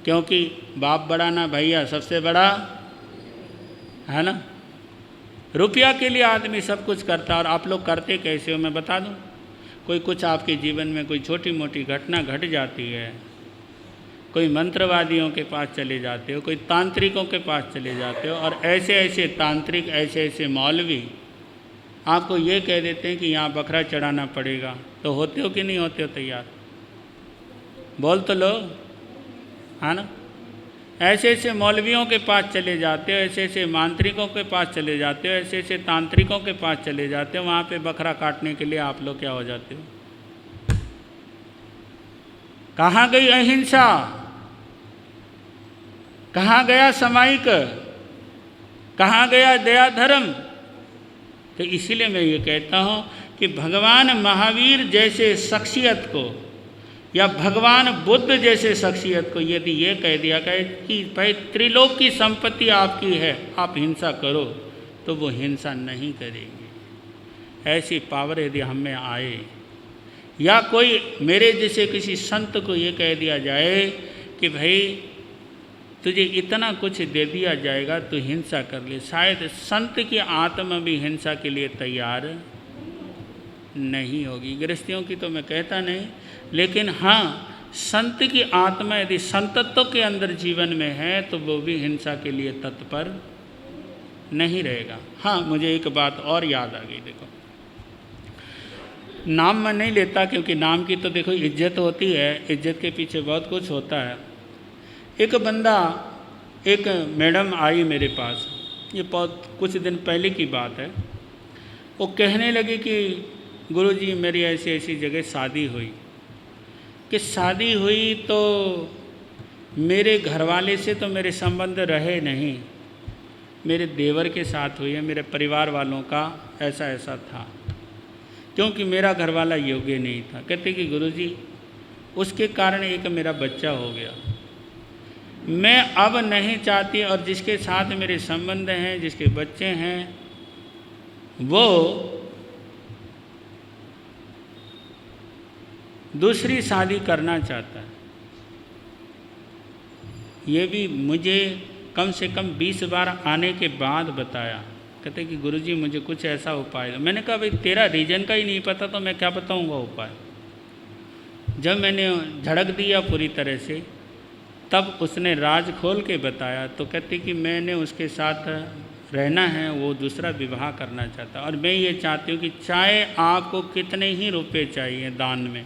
क्योंकि बाप बड़ा ना भैया, सबसे बड़ा है ना। रुपया के लिए आदमी सब कुछ करता है, और आप लोग करते कैसे हो मैं बता दूं। कोई कुछ आपके जीवन में कोई छोटी मोटी घटना घट जाती है, कोई मंत्रवादियों के पास चले जाते हो, कोई तांत्रिकों के पास चले जाते हो, और ऐसे ऐसे तांत्रिक, ऐसे ऐसे मौलवी आपको ये कह देते हैं कि यहाँ बकरा चढ़ाना पड़ेगा, तो होते हो कि नहीं होते हो तैयार? बोल तो लो, है ना। ऐसे ऐसे मौलवियों के पास चले जाते हो, ऐसे ऐसे मांत्रिकों के पास चले जाते हो, ऐसे ऐसे तांत्रिकों के पास चले जाते हो, वहाँ पे बकरा काटने के लिए आप लोग क्या हो जाते हो? कहाँ गई अहिंसा, कहाँ गया सामायिक, कहाँ गया दया धर्म? तो इसीलिए मैं ये कहता हूँ कि भगवान महावीर जैसे शख्सियत को, या भगवान बुद्ध जैसे शख्सियत को यदि ये कह दिया गया कि भाई त्रिलोक की संपत्ति आपकी है, आप हिंसा करो, तो वो हिंसा नहीं करेंगे। ऐसी पावर यदि हम में आए, या कोई मेरे जैसे किसी संत को ये कह दिया जाए कि भाई तुझे इतना कुछ दे दिया जाएगा, तो हिंसा कर ले, शायद संत की आत्मा भी हिंसा के लिए तैयार नहीं होगी। गृहस्थियों की तो मैं कहता नहीं, लेकिन हाँ, संत की आत्मा यदि संतत्व के अंदर जीवन में है, तो वो भी हिंसा के लिए तत्पर नहीं रहेगा। हाँ, मुझे एक बात और याद आ गई। देखो, नाम मैं नहीं लेता, क्योंकि नाम की तो देखो इज्जत होती है, इज्जत के पीछे बहुत कुछ होता है। एक बंदा, एक मैडम आई मेरे पास, ये बहुत कुछ दिन पहले की बात है। वो कहने लगी कि गुरुजी मेरी ऐसी ऐसी जगह शादी हुई, कि शादी हुई तो मेरे घरवाले से तो मेरे संबंध रहे नहीं, मेरे देवर के साथ हुई है, मेरे परिवार वालों का ऐसा ऐसा था, क्योंकि मेरा घरवाला योग्य नहीं था। कहते कि गुरुजी उसके कारण एक मेरा बच्चा हो गया, मैं अब नहीं चाहती, और जिसके साथ मेरे संबंध हैं, जिसके बच्चे हैं, वो दूसरी शादी करना चाहता है। ये भी मुझे कम से कम 20 बार आने के बाद बताया। कहते कि गुरुजी मुझे कुछ ऐसा उपाय दो। मैंने कहा भाई तेरा रीजन का ही नहीं पता तो मैं क्या बताऊंगा उपाय। जब मैंने झड़क दिया पूरी तरह से, तब उसने राज खोल के बताया। तो कहते कि मैंने उसके साथ रहना है, वो दूसरा विवाह करना चाहता, और मैं ये चाहती हूँ कि चाहे आपको कितने ही रुपए चाहिए दान में,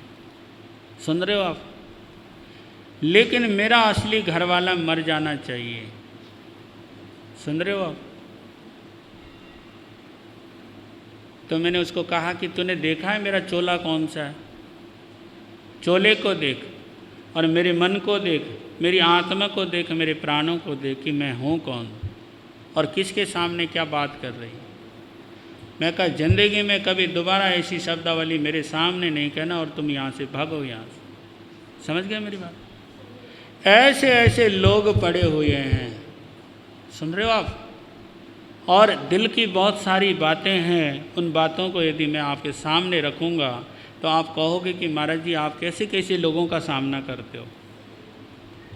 सुन रहे हो आप, लेकिन मेरा असली घरवाला मर जाना चाहिए। सुन रहे हो आप? तो मैंने उसको कहा कि तूने देखा है मेरा चोला कौन सा है? चोले को देख और मेरे मन को देख, मेरी आत्मा को देख, मेरे प्राणों को देख कि मैं हूँ कौन और किसके सामने क्या बात कर रही। मैं कहा ज़िंदगी में कभी दोबारा ऐसी शब्दावली मेरे सामने नहीं कहना और तुम यहाँ से भागो यहाँ से। समझ गए मेरी बात? ऐसे ऐसे लोग पड़े हुए हैं, सुन रहे हो आप? और दिल की बहुत सारी बातें हैं, उन बातों को यदि मैं आपके सामने रखूँगा तो आप कहोगे कि महाराज जी आप कैसे कैसे लोगों का सामना करते हो।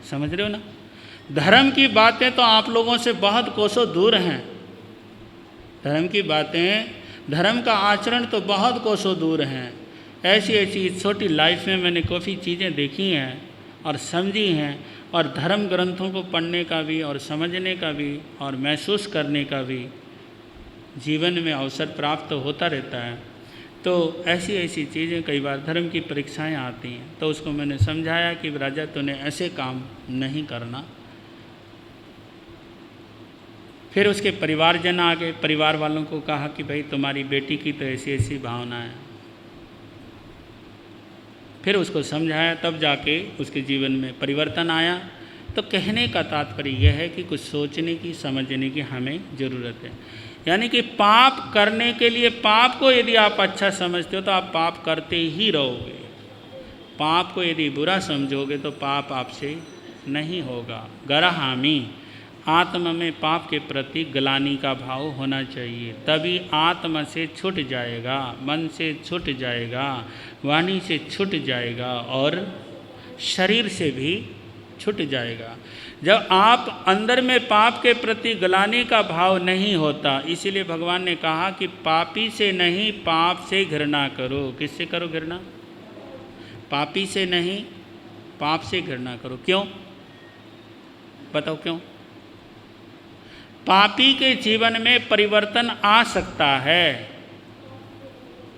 समझ रहे हो ना? धर्म की बातें तो आप लोगों से बहुत कोसों दूर हैं। धर्म की बातें, धर्म का आचरण तो बहुत कोसों दूर हैं। ऐसी ऐसी छोटी लाइफ में मैंने काफ़ी चीज़ें देखी हैं और समझी हैं, और धर्म ग्रंथों को पढ़ने का भी और समझने का भी और महसूस करने का भी जीवन में अवसर प्राप्त होता रहता है। तो ऐसी ऐसी चीज़ें, कई बार धर्म की परीक्षाएं आती हैं, तो उसको मैंने समझाया कि राजा तूने ऐसे काम नहीं करना। फिर उसके परिवारजन आ गए, परिवार वालों को कहा कि भाई तुम्हारी बेटी की तो ऐसी ऐसी भावना है। फिर उसको समझाया, तब जाके उसके जीवन में परिवर्तन आया। तो कहने का तात्पर्य यह है कि कुछ सोचने की, समझने की हमें ज़रूरत है। यानी कि पाप करने के लिए, पाप को यदि आप अच्छा समझते हो तो आप पाप करते ही रहोगे। पाप को यदि बुरा समझोगे तो पाप आपसे नहीं होगा। गरहामी, आत्मा में पाप के प्रति ग्लानि का भाव होना चाहिए, तभी आत्मा से छूट जाएगा, मन से छूट जाएगा, वाणी से छूट जाएगा और शरीर से भी छूट जाएगा। जब आप अंदर में पाप के प्रति ग्लानि का भाव नहीं होता, इसीलिए भगवान ने कहा कि पापी से नहीं पाप से घृणा करो। किससे करो घृणा? पापी से नहीं, पाप से घृणा करो। क्यों? बताओ क्यों? पापी के जीवन में परिवर्तन आ सकता है,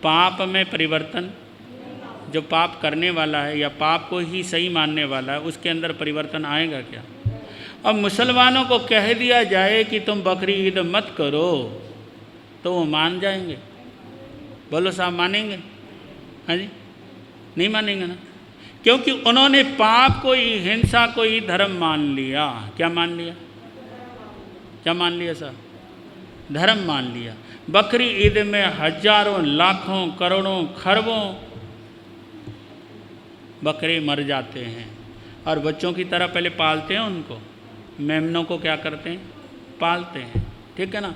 पाप में परिवर्तन, जो पाप करने वाला है या पाप को ही सही मानने वाला है, उसके अंदर परिवर्तन आएगा क्या? अब मुसलमानों को कह दिया जाए कि तुम बकरी ईद मत करो तो वो मान जाएंगे? बोलो साहब, मानेंगे? हाँ जी, नहीं मानेंगे ना, क्योंकि उन्होंने पाप को ही, हिंसा को ही धर्म मान लिया। क्या मान लिया? क्या मान लिया साहब? धर्म मान लिया। बकरी ईद में हजारों, लाखों, करोड़ों, खरबों बकरे मर जाते हैं, और बच्चों की तरह पहले पालते हैं उनको, मेमनों को क्या करते हैं? पालते हैं। ठीक है ना?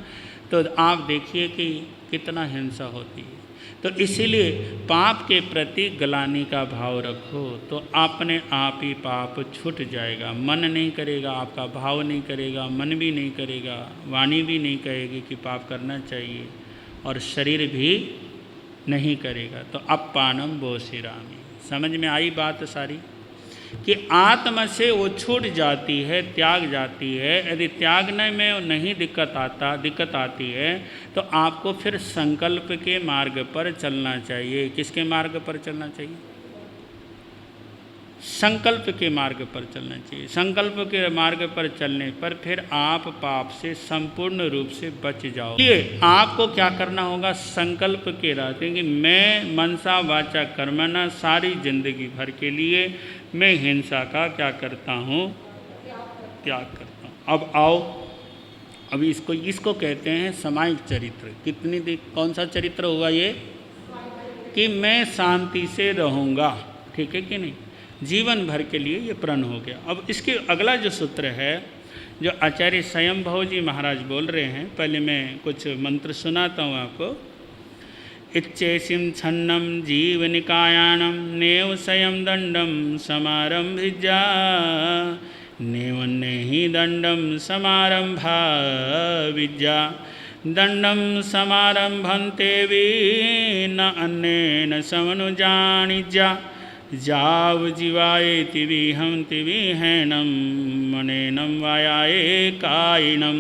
तो आप देखिए कि कितना हिंसा होती है। तो इसीलिए पाप के प्रति ग्लानि का भाव रखो तो अपने आप ही पाप छूट जाएगा। मन नहीं करेगा, आपका भाव नहीं करेगा, मन भी नहीं करेगा, वाणी भी नहीं कहेगी कि पाप करना चाहिए, और शरीर भी नहीं करेगा। तो अपानम बोसिरामी। समझ में आई बात सारी? कि आत्मा से वो छूट जाती है, त्याग जाती है। यदि त्यागने में नहीं दिक्कत आती है तो आपको फिर संकल्प के मार्ग पर चलना चाहिए। किसके मार्ग पर चलना चाहिए? संकल्प के मार्ग पर चलना चाहिए। संकल्प के मार्ग पर चलने पर फिर आप पाप से संपूर्ण रूप से बच जाओ। इसलिए आपको क्या करना होगा? संकल्प के रहते कि मैं मनसा वाचा कर्मणा, सारी जिंदगी भर के लिए मैं हिंसा का क्या करता हूँ? त्याग करता हूँ। अब आओ, अभी इसको कहते हैं सामायिक चरित्र। कौन सा चरित्र हुआ ये? कि मैं शांति से रहूँगा। ठीक है कि नहीं? जीवन भर के लिए ये प्रण हो गया। अब इसके अगला जो सूत्र है, जो आचार्य स्वयंभव जी महाराज बोल रहे हैं, पहले मैं कुछ मंत्र सुनाता हूँ आपको। इच्छेसिम छन्नम जीवनिकायानम नेव स्वयं दंडम समारंभिजा नेवन्ने ही दंडम समारंभा विद्या दंडम समारंभन्ते वी न अन्येन समनुजानिज्या जाव जीवायेति विहंति विहेणम मनेनम वायाये कायिनम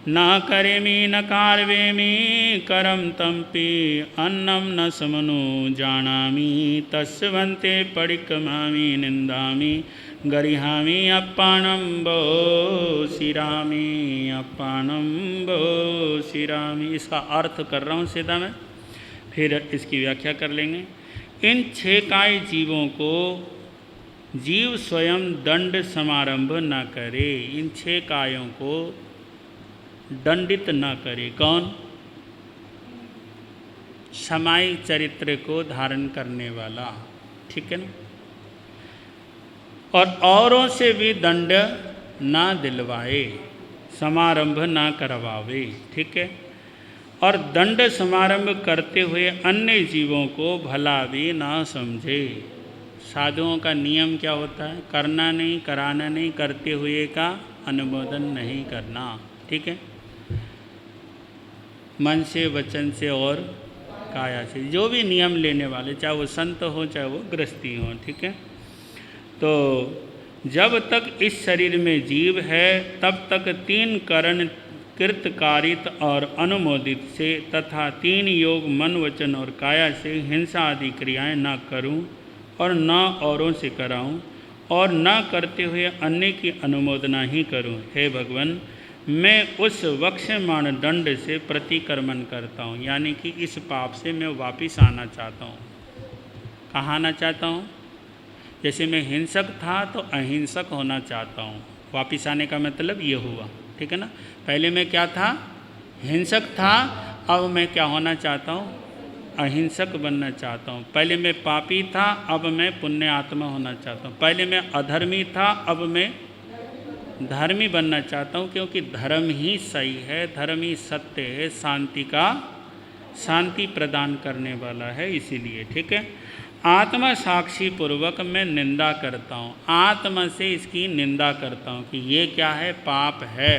न करेमि न कार्वेमि करम तंपि अन्नम न समनु जानामि तस्वन्ते परिक्रमामि निंदामि गरिहामि अप्पाणं बोशिरामि अप्पाणं बोशिरामि। इसका अर्थ कर रहा हूँ सीधा मैं, फिर इसकी व्याख्या कर लेंगे। इन 6 काय जीवों को जीव स्वयं दंड समारंभ न करे, इन 6 कायों को दंडित न करे। कौन? समाई चरित्र को धारण करने वाला, ठीक है ना। और औरों से भी दंड ना दिलवाए, समारंभ ना करवावे, ठीक है। और दंड समारंभ करते हुए अन्य जीवों को भला भी ना समझे। साधुओं का नियम क्या होता है? करना नहीं, कराना नहीं, करते हुए का अनुमोदन नहीं करना, ठीक है। मन से, वचन से और काया से, जो भी नियम लेने वाले, चाहे वो संत हो चाहे वो गृहस्थी हो, ठीक है। तो जब तक इस शरीर में जीव है तब तक 3 करण कृतकारित और अनुमोदित से तथा 3 योग मन, वचन और काया से हिंसा आदि क्रियाएं न करूं और न औरों से कराऊं और न करते हुए अन्य की अनुमोदना ही करूं। हे भगवान, मैं उस वक्ष्यमाण दंड से प्रतिक्रमण करता हूँ, यानी कि इस पाप से मैं वापिस आना चाहता हूँ। कहाँ आना चाहता हूँ? जैसे मैं हिंसक था तो अहिंसक होना चाहता हूँ। वापिस आने का मतलब ये हुआ, ठीक है ना। पहले मैं क्या था? हिंसक था, अब मैं क्या होना चाहता हूँ? अहिंसक बनना चाहता हूँ। पहले मैं पापी था, अब मैं पुण्य आत्मा होना चाहता हूँ। पहले मैं अधर्मी था, अब मैं धर्मी बनना चाहता हूँ, क्योंकि धर्म ही सही है, धर्म ही सत्य है, शांति प्रदान करने वाला है, इसीलिए, ठीक है। आत्मा साक्षी पूर्वक मैं निंदा करता हूँ, आत्मा से इसकी निंदा करता हूँ कि ये क्या है? पाप है,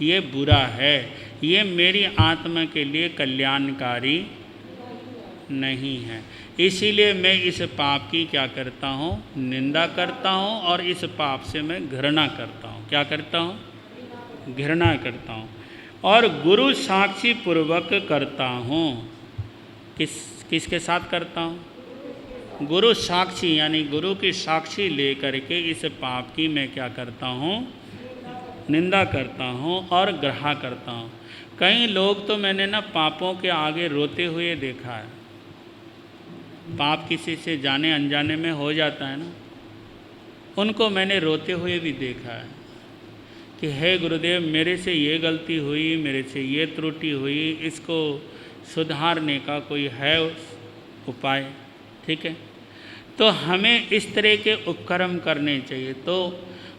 ये बुरा है, ये मेरी आत्मा के लिए कल्याणकारी नहीं है। इसीलिए मैं इस पाप की क्या करता हूँ? निंदा करता हूँ और इस पाप से मैं घृणा करता हूँ। क्या करता हूँ? घृणा करता हूँ। और गुरु साक्षी पूर्वक करता हूँ। किसके साथ करता हूँ? गुरु साक्षी, यानी गुरु की साक्षी लेकर के इस पाप की मैं क्या करता हूँ? निंदा करता हूँ और ग्रहा करता हूँ। कई लोग तो मैंने ना पापों के आगे रोते हुए देखा है। पाप किसी से जाने अनजाने में हो जाता है ना, उनको मैंने रोते हुए भी देखा है कि हे गुरुदेव, मेरे से ये गलती हुई, मेरे से ये त्रुटि हुई, इसको सुधारने का कोई है उपाय, ठीक है। तो हमें इस तरह के उपक्रम करने चाहिए। तो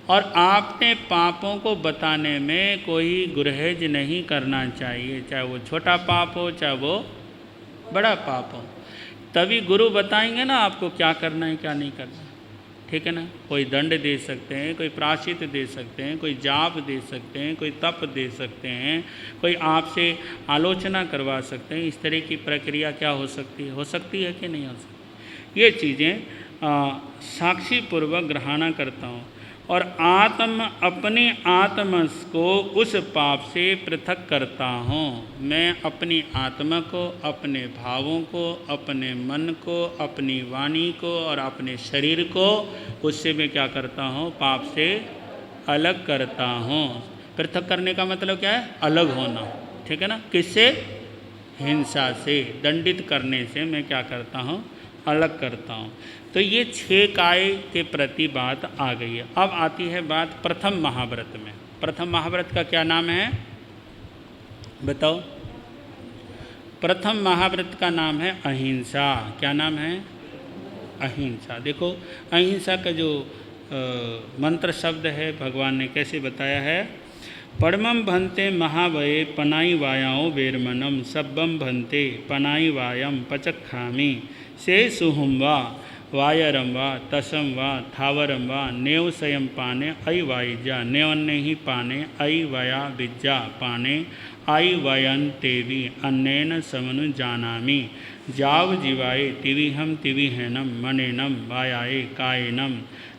और आपने पापों को बताने में कोई गुरहेज नहीं करना चाहिए, चाहे वो छोटा पाप हो चाहे वो बड़ा पाप हो। तभी गुरु बताएंगे ना आपको क्या करना है क्या नहीं करना, ठीक है ना। कोई दंड दे सकते हैं, कोई प्रायश्चित दे सकते हैं, कोई जाप दे सकते हैं, कोई तप दे सकते हैं, कोई आपसे आलोचना करवा सकते हैं। इस तरह की प्रक्रिया क्या हो सकती है कि नहीं हो सकती? ये चीज़ें साक्षी पूर्वक ग्रहणा करता हूँ। और अपनी आत्मा को उस पाप से पृथक करता हूँ। मैं अपनी आत्मा को, अपने भावों को, अपने मन को, अपनी वाणी को और अपने शरीर को उससे मैं क्या करता हूँ? पाप से अलग करता हूँ। पृथक करने का मतलब क्या है? अलग होना, ठीक है ना। किससे? हिंसा से, दंडित करने से मैं क्या करता हूँ? अलग करता हूँ। तो ये 6 काय के प्रति बात आ गई है। अब आती है बात प्रथम महाव्रत में। प्रथम महाव्रत का क्या नाम है बताओ? प्रथम महाव्रत का नाम है अहिंसा। क्या नाम है? अहिंसा। देखो, अहिंसा का जो मंत्र शब्द है भगवान ने कैसे बताया है? परमं भन्ते महावये पनाई वायाओ वेरमनम सब्बम भन्ते पनाई वायम पचक्खामी से सुहुम्वा वायरम वा तसम वा थावरम वा नेवसयम पाने अयि वायुजा नेवन्ने ही पाने अयि वया विद्या पाने अयि वयन तेवी अन्नेन समनु जानामि जाव जीवाये तिविहम तिविहेनम मनेनम वायाये कायेनम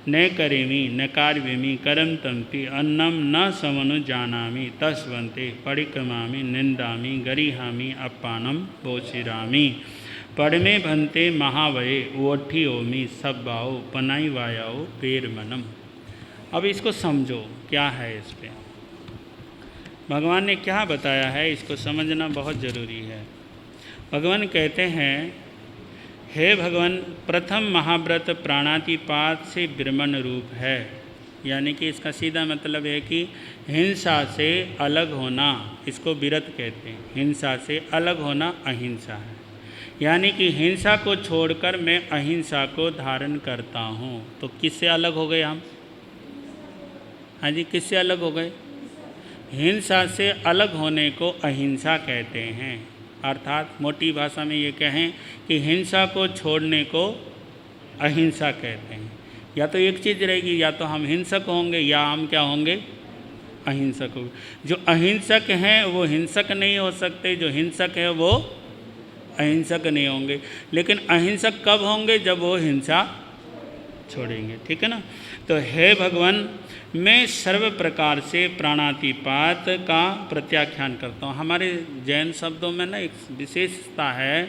न करेमि न कार्वेमि करम तंपि अन्नम न समनु जानामि तस्वन्ते परिक्रमामि निंदामि गरिहामि अपानम बोचिरामि पड़मे भंते महावये ओठी ओमी सब्बाओ पनाई वायाओ पेर मनम। अब इसको समझो क्या है इस पे भगवान ने क्या बताया है, इसको समझना बहुत ज़रूरी है। भगवान कहते हैं, हे भगवान, प्रथम महाव्रत प्राणातिपात से ब्रह्मण रूप है। यानी कि इसका सीधा मतलब है कि हिंसा से अलग होना, इसको विरत कहते हैं। हिंसा से अलग होना अहिंसा है। यानी कि हिंसा को छोड़कर मैं अहिंसा को धारण करता हूँ। तो किससे अलग हो गए हम? हाँ जी, किससे अलग हो गए? हिंसा से अलग होने को अहिंसा कहते हैं। अर्थात मोटी भाषा में ये कहें कि हिंसा को छोड़ने को अहिंसा कहते हैं। या तो एक चीज़ रहेगी, या तो हम हिंसक होंगे या हम क्या होंगे? अहिंसक होंगे। जो अहिंसक हैं वो हिंसक नहीं हो सकते, जो हिंसक है वो अहिंसक नहीं होंगे। लेकिन अहिंसक कब होंगे? जब वो हिंसा छोड़ेंगे। ठीक है ना। तो हे भगवान, मैं सर्व प्रकार से प्राणातिपात का प्रत्याख्यान करता हूँ। हमारे जैन शब्दों में ना एक विशेषता है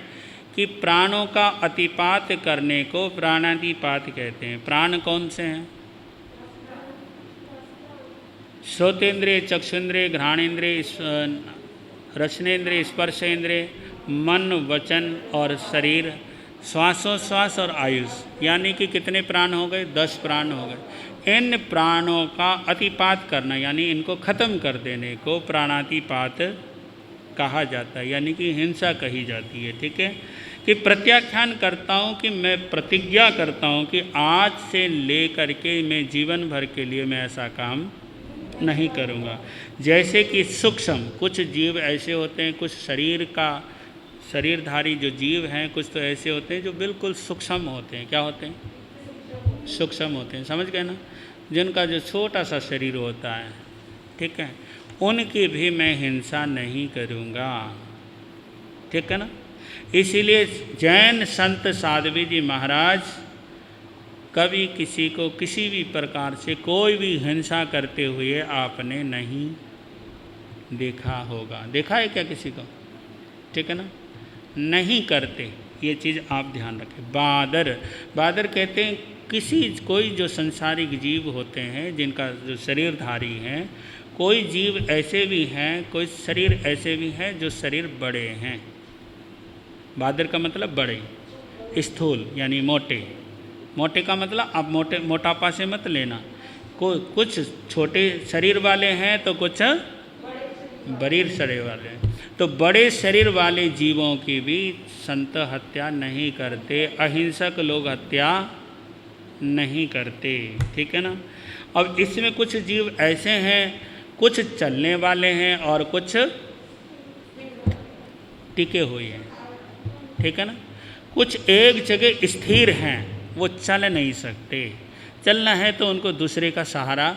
कि प्राणों का अतिपात करने को प्राणातिपात कहते हैं। प्राण कौन से हैं? श्रोतेंद्रिय, चक्षुन्द्रिय, घ्राणेन्द्रिय, रसनेन्द्रिय, स्पर्शेन्द्रिय, मन, वचन और शरीर, श्वासोश्वास और आयुष। यानी कि कितने प्राण हो गए? 10 प्राण हो गए। इन प्राणों का अतिपात करना यानी इनको खत्म कर देने को प्राणातिपात कहा जाता है, यानी कि हिंसा कही जाती है। ठीक है, कि प्रत्याख्यान करता हूँ, कि मैं प्रतिज्ञा करता हूँ कि आज से ले करके मैं जीवन भर के लिए मैं ऐसा काम नहीं करूँगा। जैसे कि सूक्ष्म कुछ जीव ऐसे होते हैं, कुछ शरीरधारी जो जीव हैं, कुछ तो ऐसे होते हैं जो बिल्कुल सूक्ष्म होते हैं। क्या होते हैं? सूक्ष्म होते हैं, समझ गए ना। जिनका जो छोटा सा शरीर होता है, ठीक है, उनकी भी मैं हिंसा नहीं करूँगा। ठीक है ना। इसीलिए जैन संत साध्वी जी महाराज कभी किसी को किसी भी प्रकार से कोई भी हिंसा करते हुए आपने नहीं देखा होगा। देखा है क्या किसी को? ठीक है ना, नहीं करते। ये चीज़ आप ध्यान रखें। बादर कहते हैं कोई जो संसारिक जीव होते हैं, जिनका जो शरीरधारी हैं, कोई जीव ऐसे भी हैं, कोई शरीर ऐसे भी हैं जो शरीर बड़े हैं। बादर का मतलब बड़े, स्थूल यानी मोटे। मोटे का मतलब आप मोटापा से मत लेना। कुछ छोटे शरीर वाले हैं तो कुछ बड़े शरीर वाले हैं। तो बड़े शरीर वाले जीवों की भी संत हत्या नहीं करते, अहिंसक लोग हत्या नहीं करते। ठीक है ना। अब इसमें कुछ जीव ऐसे हैं, कुछ चलने वाले हैं और कुछ टिके हुए हैं। ठीक है ना। कुछ एक जगह स्थिर हैं, वो चल नहीं सकते। चलना है तो उनको दूसरे का सहारा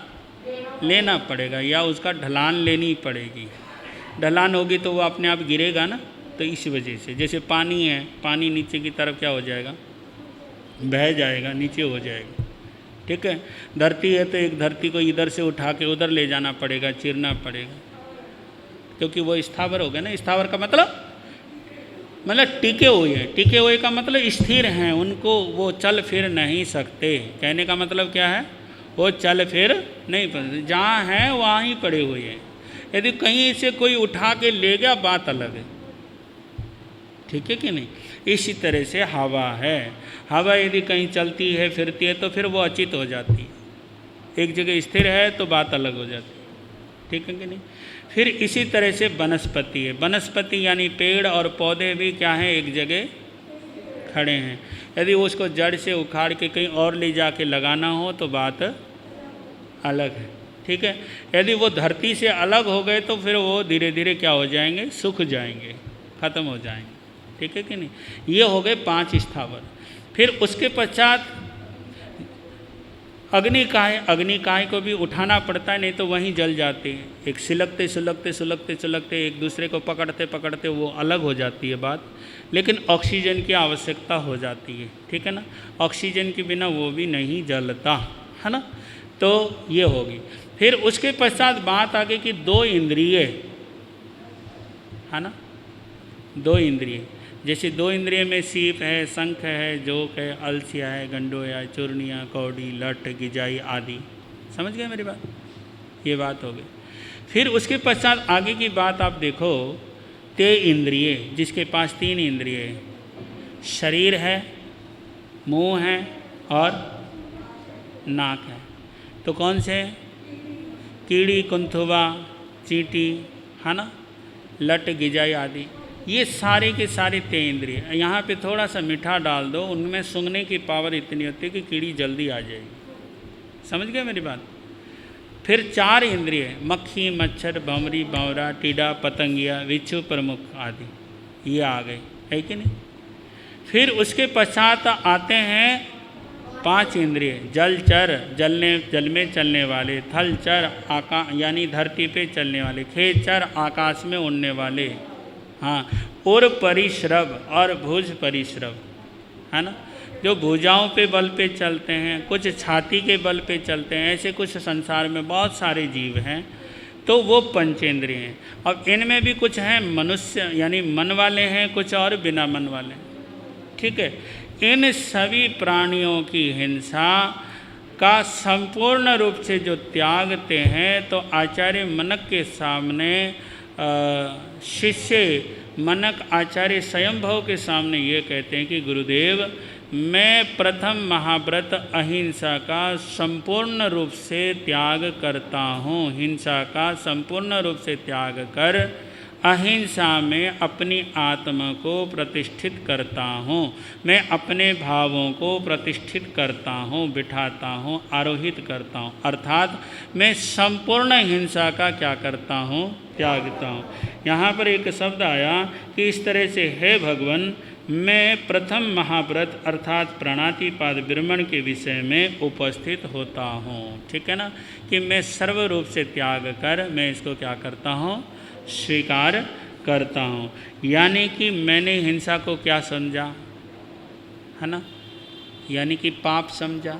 लेना पड़ेगा या उसका ढलान लेनी पड़ेगी। ढलान होगी तो वो अपने आप गिरेगा ना। तो इस वजह से, जैसे पानी है, पानी नीचे की तरफ क्या हो जाएगा? बह जाएगा, नीचे हो जाएगा। ठीक है। धरती है तो एक धरती को इधर से उठा के उधर ले जाना पड़ेगा, चीरना पड़ेगा, क्योंकि वो स्थावर हो गया ना। स्थावर का मतलब टिके हुए हैं। टिके हुए का मतलब स्थिर हैं, उनको वो चल फिर नहीं सकते। कहने का मतलब क्या है? वो चल फिर नहीं सकते, जहाँ हैं वहाँ ही पड़े हुए हैं। यदि कहीं से कोई उठा के ले गया, बात अलग है। ठीक है कि नहीं। इसी तरह से हवा है। हवा यदि कहीं चलती है, फिरती है, तो फिर वो अचित हो जाती है। एक जगह स्थिर है तो बात अलग हो जाती है। ठीक है कि नहीं। फिर इसी तरह से वनस्पति है। वनस्पति यानी पेड़ और पौधे भी क्या हैं? एक जगह खड़े हैं। यदि उसको जड़ से उखाड़ के कहीं और ले जाके लगाना हो तो बात अलग है। ठीक है। यदि वो धरती से अलग हो गए तो फिर वो धीरे धीरे क्या हो जाएंगे? सूख जाएंगे, खत्म हो जाएंगे। ठीक है कि नहीं। ये हो गए 5 स्थावर। फिर उसके पश्चात अग्निकाय को भी उठाना पड़ता है, नहीं तो वहीं जल जाते हैं। एक सुलगते सुलगते सुलगते सुलगते एक दूसरे को पकड़ते पकड़ते वो अलग हो जाती है बात, लेकिन ऑक्सीजन की आवश्यकता हो जाती है, ठीक है ना। ऑक्सीजन के बिना वो भी नहीं जलता है ना। तो ये होगी। फिर उसके पश्चात बात आगे कि 2 इंद्रिय है ना, 2 इंद्रिय, जैसे 2 इंद्रिय में सीप है, शंख है, जोक है, अलसिया है, गंडोया, चूर्णिया, कौड़ी, लठ, गिजाई आदि। समझ गए मेरी बात? ये बात हो गई। फिर उसके पश्चात आगे की बात आप देखो, ते इंद्रिय, जिसके पास 3 इंद्रिय है, शरीर है, मुंह है और नाक है। तो कौन से? कीड़ी, कुंथुबा, चींटी है ना, लट, गिजाई आदि, ये सारे के सारे 3 इंद्रिय। यहाँ पे थोड़ा सा मीठा डाल दो, उनमें सूंघने की पावर इतनी होती है कि कीड़ी जल्दी आ जाएगी। समझ गए मेरी बात? फिर 4 इंद्रिय, मक्खी, मच्छर, भंवरी, भंवरा, टीडा, पतंगिया, बिच्छू, प्रमुख आदि, ये आ गए, है कि नहीं। फिर उसके पश्चात आते हैं 5 इंद्रिय, जलचर, जल में चलने वाले, थलचर, यानी धरती पे चलने वाले, खेचर, आकाश में उड़ने वाले, हाँ, और परिश्रव और भुज परिश्रव है ना, जो भुजाओं पे बल पे चलते हैं, कुछ छाती के बल पे चलते हैं, ऐसे कुछ संसार में बहुत सारे जीव हैं। तो वो पंचेंद्रिय हैं। अब इनमें भी कुछ हैं मनुष्य यानी मन वाले हैं, कुछ और बिना मन वाले, ठीक है। इन सभी प्राणियों की हिंसा का संपूर्ण रूप से जो त्यागते हैं, तो आचार्य मनक के सामने शिष्य मनक आचार्य स्वयंभव के सामने ये कहते हैं कि गुरुदेव, मैं प्रथम महाव्रत अहिंसा का संपूर्ण रूप से त्याग करता हूँ। हिंसा का संपूर्ण रूप से त्याग कर अहिंसा में अपनी आत्मा को प्रतिष्ठित करता हूँ। मैं अपने भावों को प्रतिष्ठित करता हूँ, बिठाता हूँ, आरोहित करता हूँ। अर्थात मैं संपूर्ण हिंसा का क्या करता हूँ? त्यागता हूँ। यहाँ पर एक शब्द आया कि इस तरह से, हे भगवान, मैं प्रथम महाव्रत अर्थात प्राणातिपाद ब्रह्मण के विषय में उपस्थित होता हूँ, ठीक है ना, कि मैं सर्व रूप से त्याग कर मैं इसको क्या करता हूँ? स्वीकार करता हूँ। यानी कि मैंने हिंसा को क्या समझा है ना, यानी कि पाप समझा,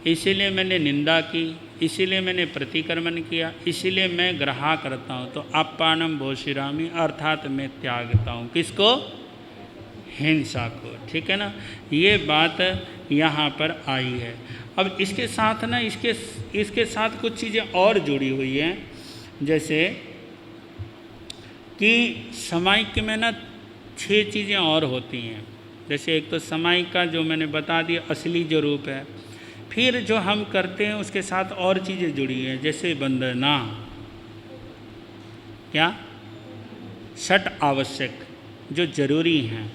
इसीलिए मैंने निंदा की, इसीलिए मैंने प्रतिक्रमण किया, इसीलिए मैं ग्रहा करता हूँ। तो अपानम भोशिरामी, अर्थात मैं त्यागता हूँ किसको? हिंसा को, ठीक है ना। ये बात यहाँ पर आई है। अब इसके साथ ना इसके साथ कुछ चीज़ें और जुड़ी हुई हैं, जैसे कि समायिक में ना 6 चीज़ें और होती हैं। जैसे एक तो समायिक का जो मैंने बता दिया असली जो रूप है, फिर जो हम करते हैं उसके साथ और चीज़ें जुड़ी हैं, जैसे वंदना, क्या 6 आवश्यक जो जरूरी हैं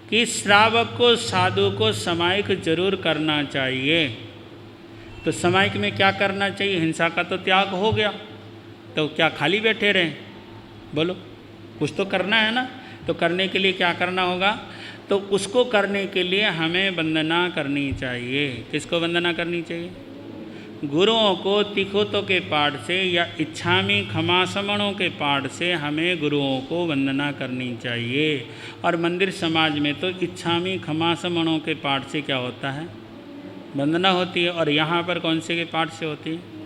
कि श्रावक को साधु को समायिक जरूर करना चाहिए। तो समायिक में क्या करना चाहिए? हिंसा का तो त्याग हो गया, तो क्या खाली बैठे रहें? बोलो, कुछ तो करना है ना। तो करने के लिए क्या करना होगा? तो उसको करने के लिए हमें वंदना करनी चाहिए। किसको वंदना करनी चाहिए? गुरुओं को तिखोतों के पाठ से या इच्छामी खमासमणों के पाठ से हमें गुरुओं को वंदना करनी चाहिए। और मंदिर समाज में तो इच्छामी खमासमणों के पाठ से क्या होता है? वंदना होती है। और यहाँ पर कौन से के पाठ से होती है?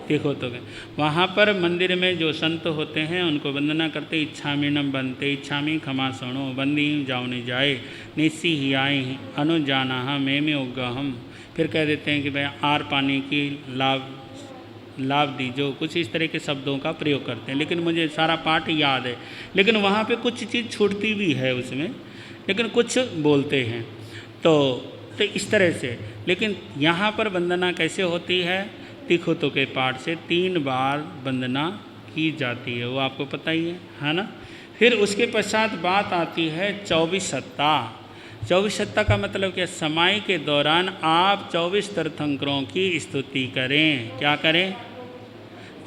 तिखोतों के। वहाँ पर मंदिर में जो संत होते हैं उनको वंदना करते, इच्छामीनम बनते, इच्छामी खमासणो, बंदी जाओने जाए, निस्सी ही आए अनुजाना में उगहम। फिर कह देते हैं कि भाई आर पानी की लाभ दीजो, कुछ इस तरह के शब्दों का प्रयोग करते हैं। लेकिन मुझे सारा पाठ याद है, लेकिन वहाँ पे कुछ चीज़ छूटती भी है उसमें, लेकिन कुछ बोलते हैं। तो इस तरह से। लेकिन यहाँ पर वंदना कैसे होती है? तिखोतों के पाठ से 3 बार वंदना की जाती है, वो आपको पता ही है ना। फिर उसके पश्चात बात आती है 24 सत्ता। 24 सत्ता का मतलब क्या? समाई के दौरान आप 24 तीर्थंकरों की स्तुति करें। क्या करें?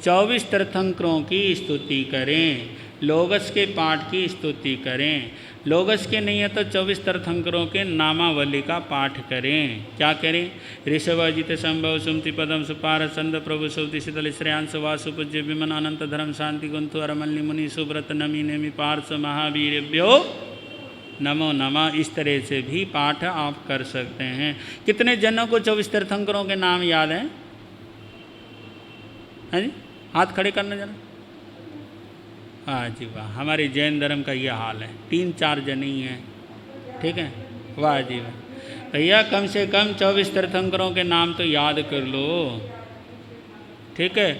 24 तीर्थंकरों की स्तुति करें। लोगस के पाठ की स्तुति करें। लोगस के नहीं है तो 24 तीर्थंकरों के नामावली का पाठ करें। क्या करें? ऋषभ अजित संभव सुमति पदम सुपार संद प्रभु सौति शीतल श्रेयांश वासु पूज्य विमन अनंत धर्म शांति गुंतु अरमल्लि मुनि सुव्रत नमी नेमि पार्श महावीरभ्यो नमो नमः। इस तरह से भी पाठ आप कर सकते हैं। कितने जनों को 24 तीर्थंकरों के नाम याद हैं? है जी? हाथ खड़े करना जरा। हाँ जी वाह, हमारे जैन धर्म का ये हाल है, 3-4 जन ही हैं। ठीक है, वाह जी वाह। भैया कम से कम 24 तीर्थंकरों के नाम तो याद कर लो। ठीक है,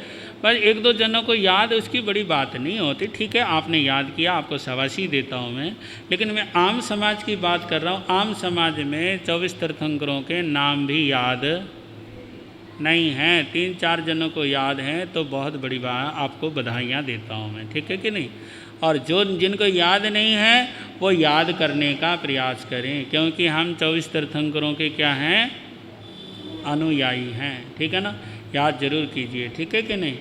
बस 1-2 जनों को याद उसकी बड़ी बात नहीं होती। ठीक है, आपने याद किया, आपको शाबाशी देता हूँ मैं। लेकिन मैं आम समाज की बात कर रहा हूँ। आम समाज में 24 तीर्थंकरों के नाम भी याद नहीं हैं। 3-4 जनों को याद हैं तो बहुत बड़ी बात, आपको बधाइयाँ देता हूँ मैं। ठीक है कि नहीं? और जो जिनको याद नहीं है वो याद करने का प्रयास करें, क्योंकि हम 24 तीर्थंकरों के क्या हैं? अनुयायी हैं। ठीक है ना? याद जरूर कीजिए। ठीक है कि नहीं?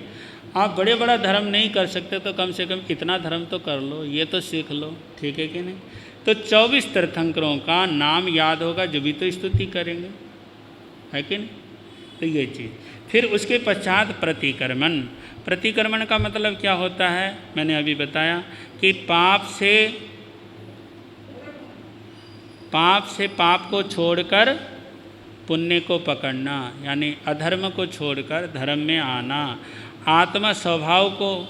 आप बड़े बड़ा धर्म नहीं कर सकते तो कम से कम इतना धर्म तो कर लो, ये तो सीख लो। ठीक है कि नहीं? तो 24 तीर्थंकरों का नाम याद होगा जो भी तो स्तुति करेंगे, है कि नहीं? तो ये चीज़। फिर उसके पश्चात प्रतिक्रमण। प्रतिक्रमण का मतलब क्या होता है? मैंने अभी बताया कि पाप से पाप को छोड़कर पुण्य को पकड़ना, यानी अधर्म को छोड़कर धर्म में आना, आत्म स्वभाव को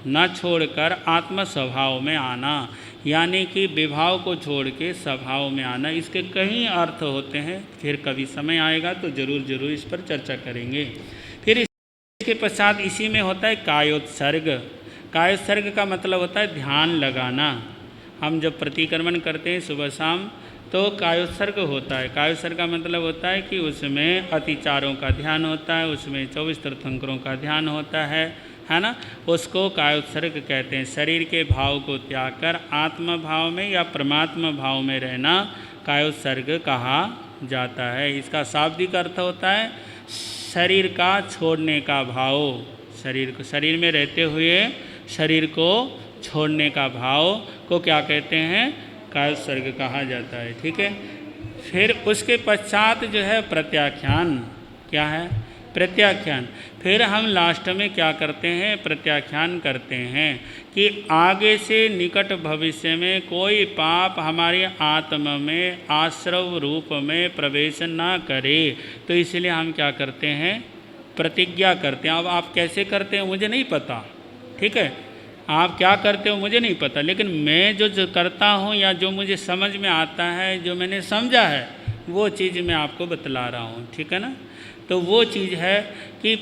न छोड़कर आत्म स्वभाव में आना, यानी कि विभाव को छोड़ के स्वभाव में आना। इसके कई अर्थ होते हैं, फिर कभी समय आएगा तो ज़रूर इस पर चर्चा करेंगे। फिर इसके पश्चात इसी में होता है कायोत्सर्ग। कायोत्सर्ग का मतलब होता है ध्यान लगाना। हम जब प्रतिक्रमण करते हैं सुबह शाम तो कायोत्सर्ग होता है। कायोत्सर्ग का मतलब होता है कि उसमें अतिचारों का ध्यान होता है, उसमें 24 तीर्थंकरों का ध्यान होता है ना? उसको कायोत्सर्ग कहते हैं। शरीर के भाव को त्याग कर आत्म भाव में या परमात्मा भाव में रहना कायोत्सर्ग कहा जाता है। इसका शाब्दिक अर्थ होता है शरीर का छोड़ने का भाव। शरीर में रहते हुए शरीर को छोड़ने का भाव को क्या कहते हैं? कायोत्सर्ग कहा जाता है। ठीक है, फिर उसके पश्चात जो है प्रत्याख्यान। क्या है? प्रत्याख्यान। फिर हम लास्ट में क्या करते हैं? प्रत्याख्यान करते हैं कि आगे से निकट भविष्य में कोई पाप हमारी आत्मा में आश्रव रूप में प्रवेश ना करे, तो इसलिए हम क्या करते हैं? प्रतिज्ञा करते हैं। अब आप कैसे करते हैं मुझे नहीं पता। ठीक है, आप क्या करते हो मुझे नहीं पता, लेकिन मैं जो करता हूँ या जो मुझे समझ में आता है, जो मैंने समझा है, वो चीज़ मैं आपको बतला रहा हूँ। ठीक है ना? तो वो चीज़ है कि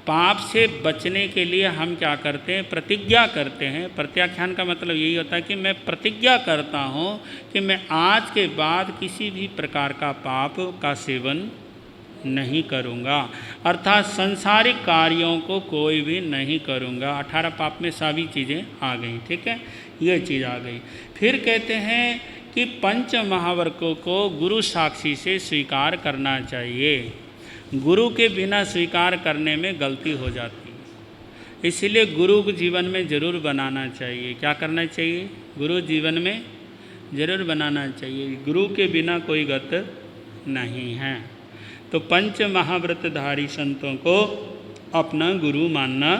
पाप से बचने के लिए हम क्या करते हैं? प्रतिज्ञा करते हैं। प्रत्याख्यान का मतलब यही होता है कि मैं प्रतिज्ञा करता हूँ कि मैं आज के बाद किसी भी प्रकार का पाप का सेवन नहीं करूँगा, अर्थात संसारिक कार्यों को कोई भी नहीं करूँगा। 18 पाप में सभी चीज़ें आ गई। ठीक है, ये चीज़ आ गई। फिर कहते हैं कि पंच महावर्कों को गुरु साक्षी से स्वीकार करना चाहिए। गुरु के बिना स्वीकार करने में गलती हो जाती है, इसलिए गुरु को जीवन में ज़रूर बनाना चाहिए। क्या करना चाहिए? गुरु जीवन में ज़रूर बनाना चाहिए। गुरु के बिना कोई गत नहीं है। तो पंच महाव्रतधारी संतों को अपना गुरु मानना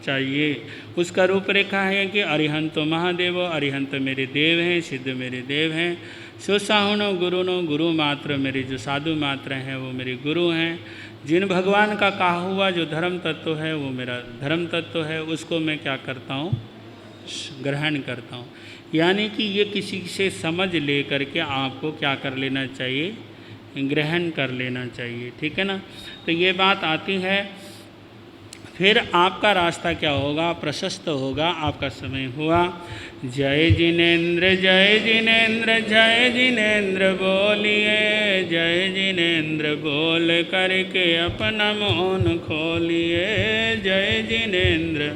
चाहिए। उसका रूपरेखा है कि अरिहंतो महादेव, अरिहंत मेरे देव हैं, सिद्ध मेरे देव हैं, सुसाहुनो गुरुनो, गुरु मात्र मेरे जो साधु मात्र हैं वो मेरे गुरु हैं। जिन भगवान का कहा हुआ जो धर्म तत्व है वो मेरा धर्म तत्व है, उसको मैं क्या करता हूँ? ग्रहण करता हूँ। यानी कि ये किसी से समझ ले करके आपको क्या कर लेना चाहिए? ग्रहण कर लेना चाहिए। ठीक है ना? तो ये बात आती है। फिर आपका रास्ता क्या होगा? प्रशस्त होगा। आपका समय हुआ। जय जिनेन्द्र जय जिनेन्द्र जय जिनेन्द्र बोलिए, जय जिनेन्द्र बोल करके अपना मौन खोलिए, जय जिनेन्द्र।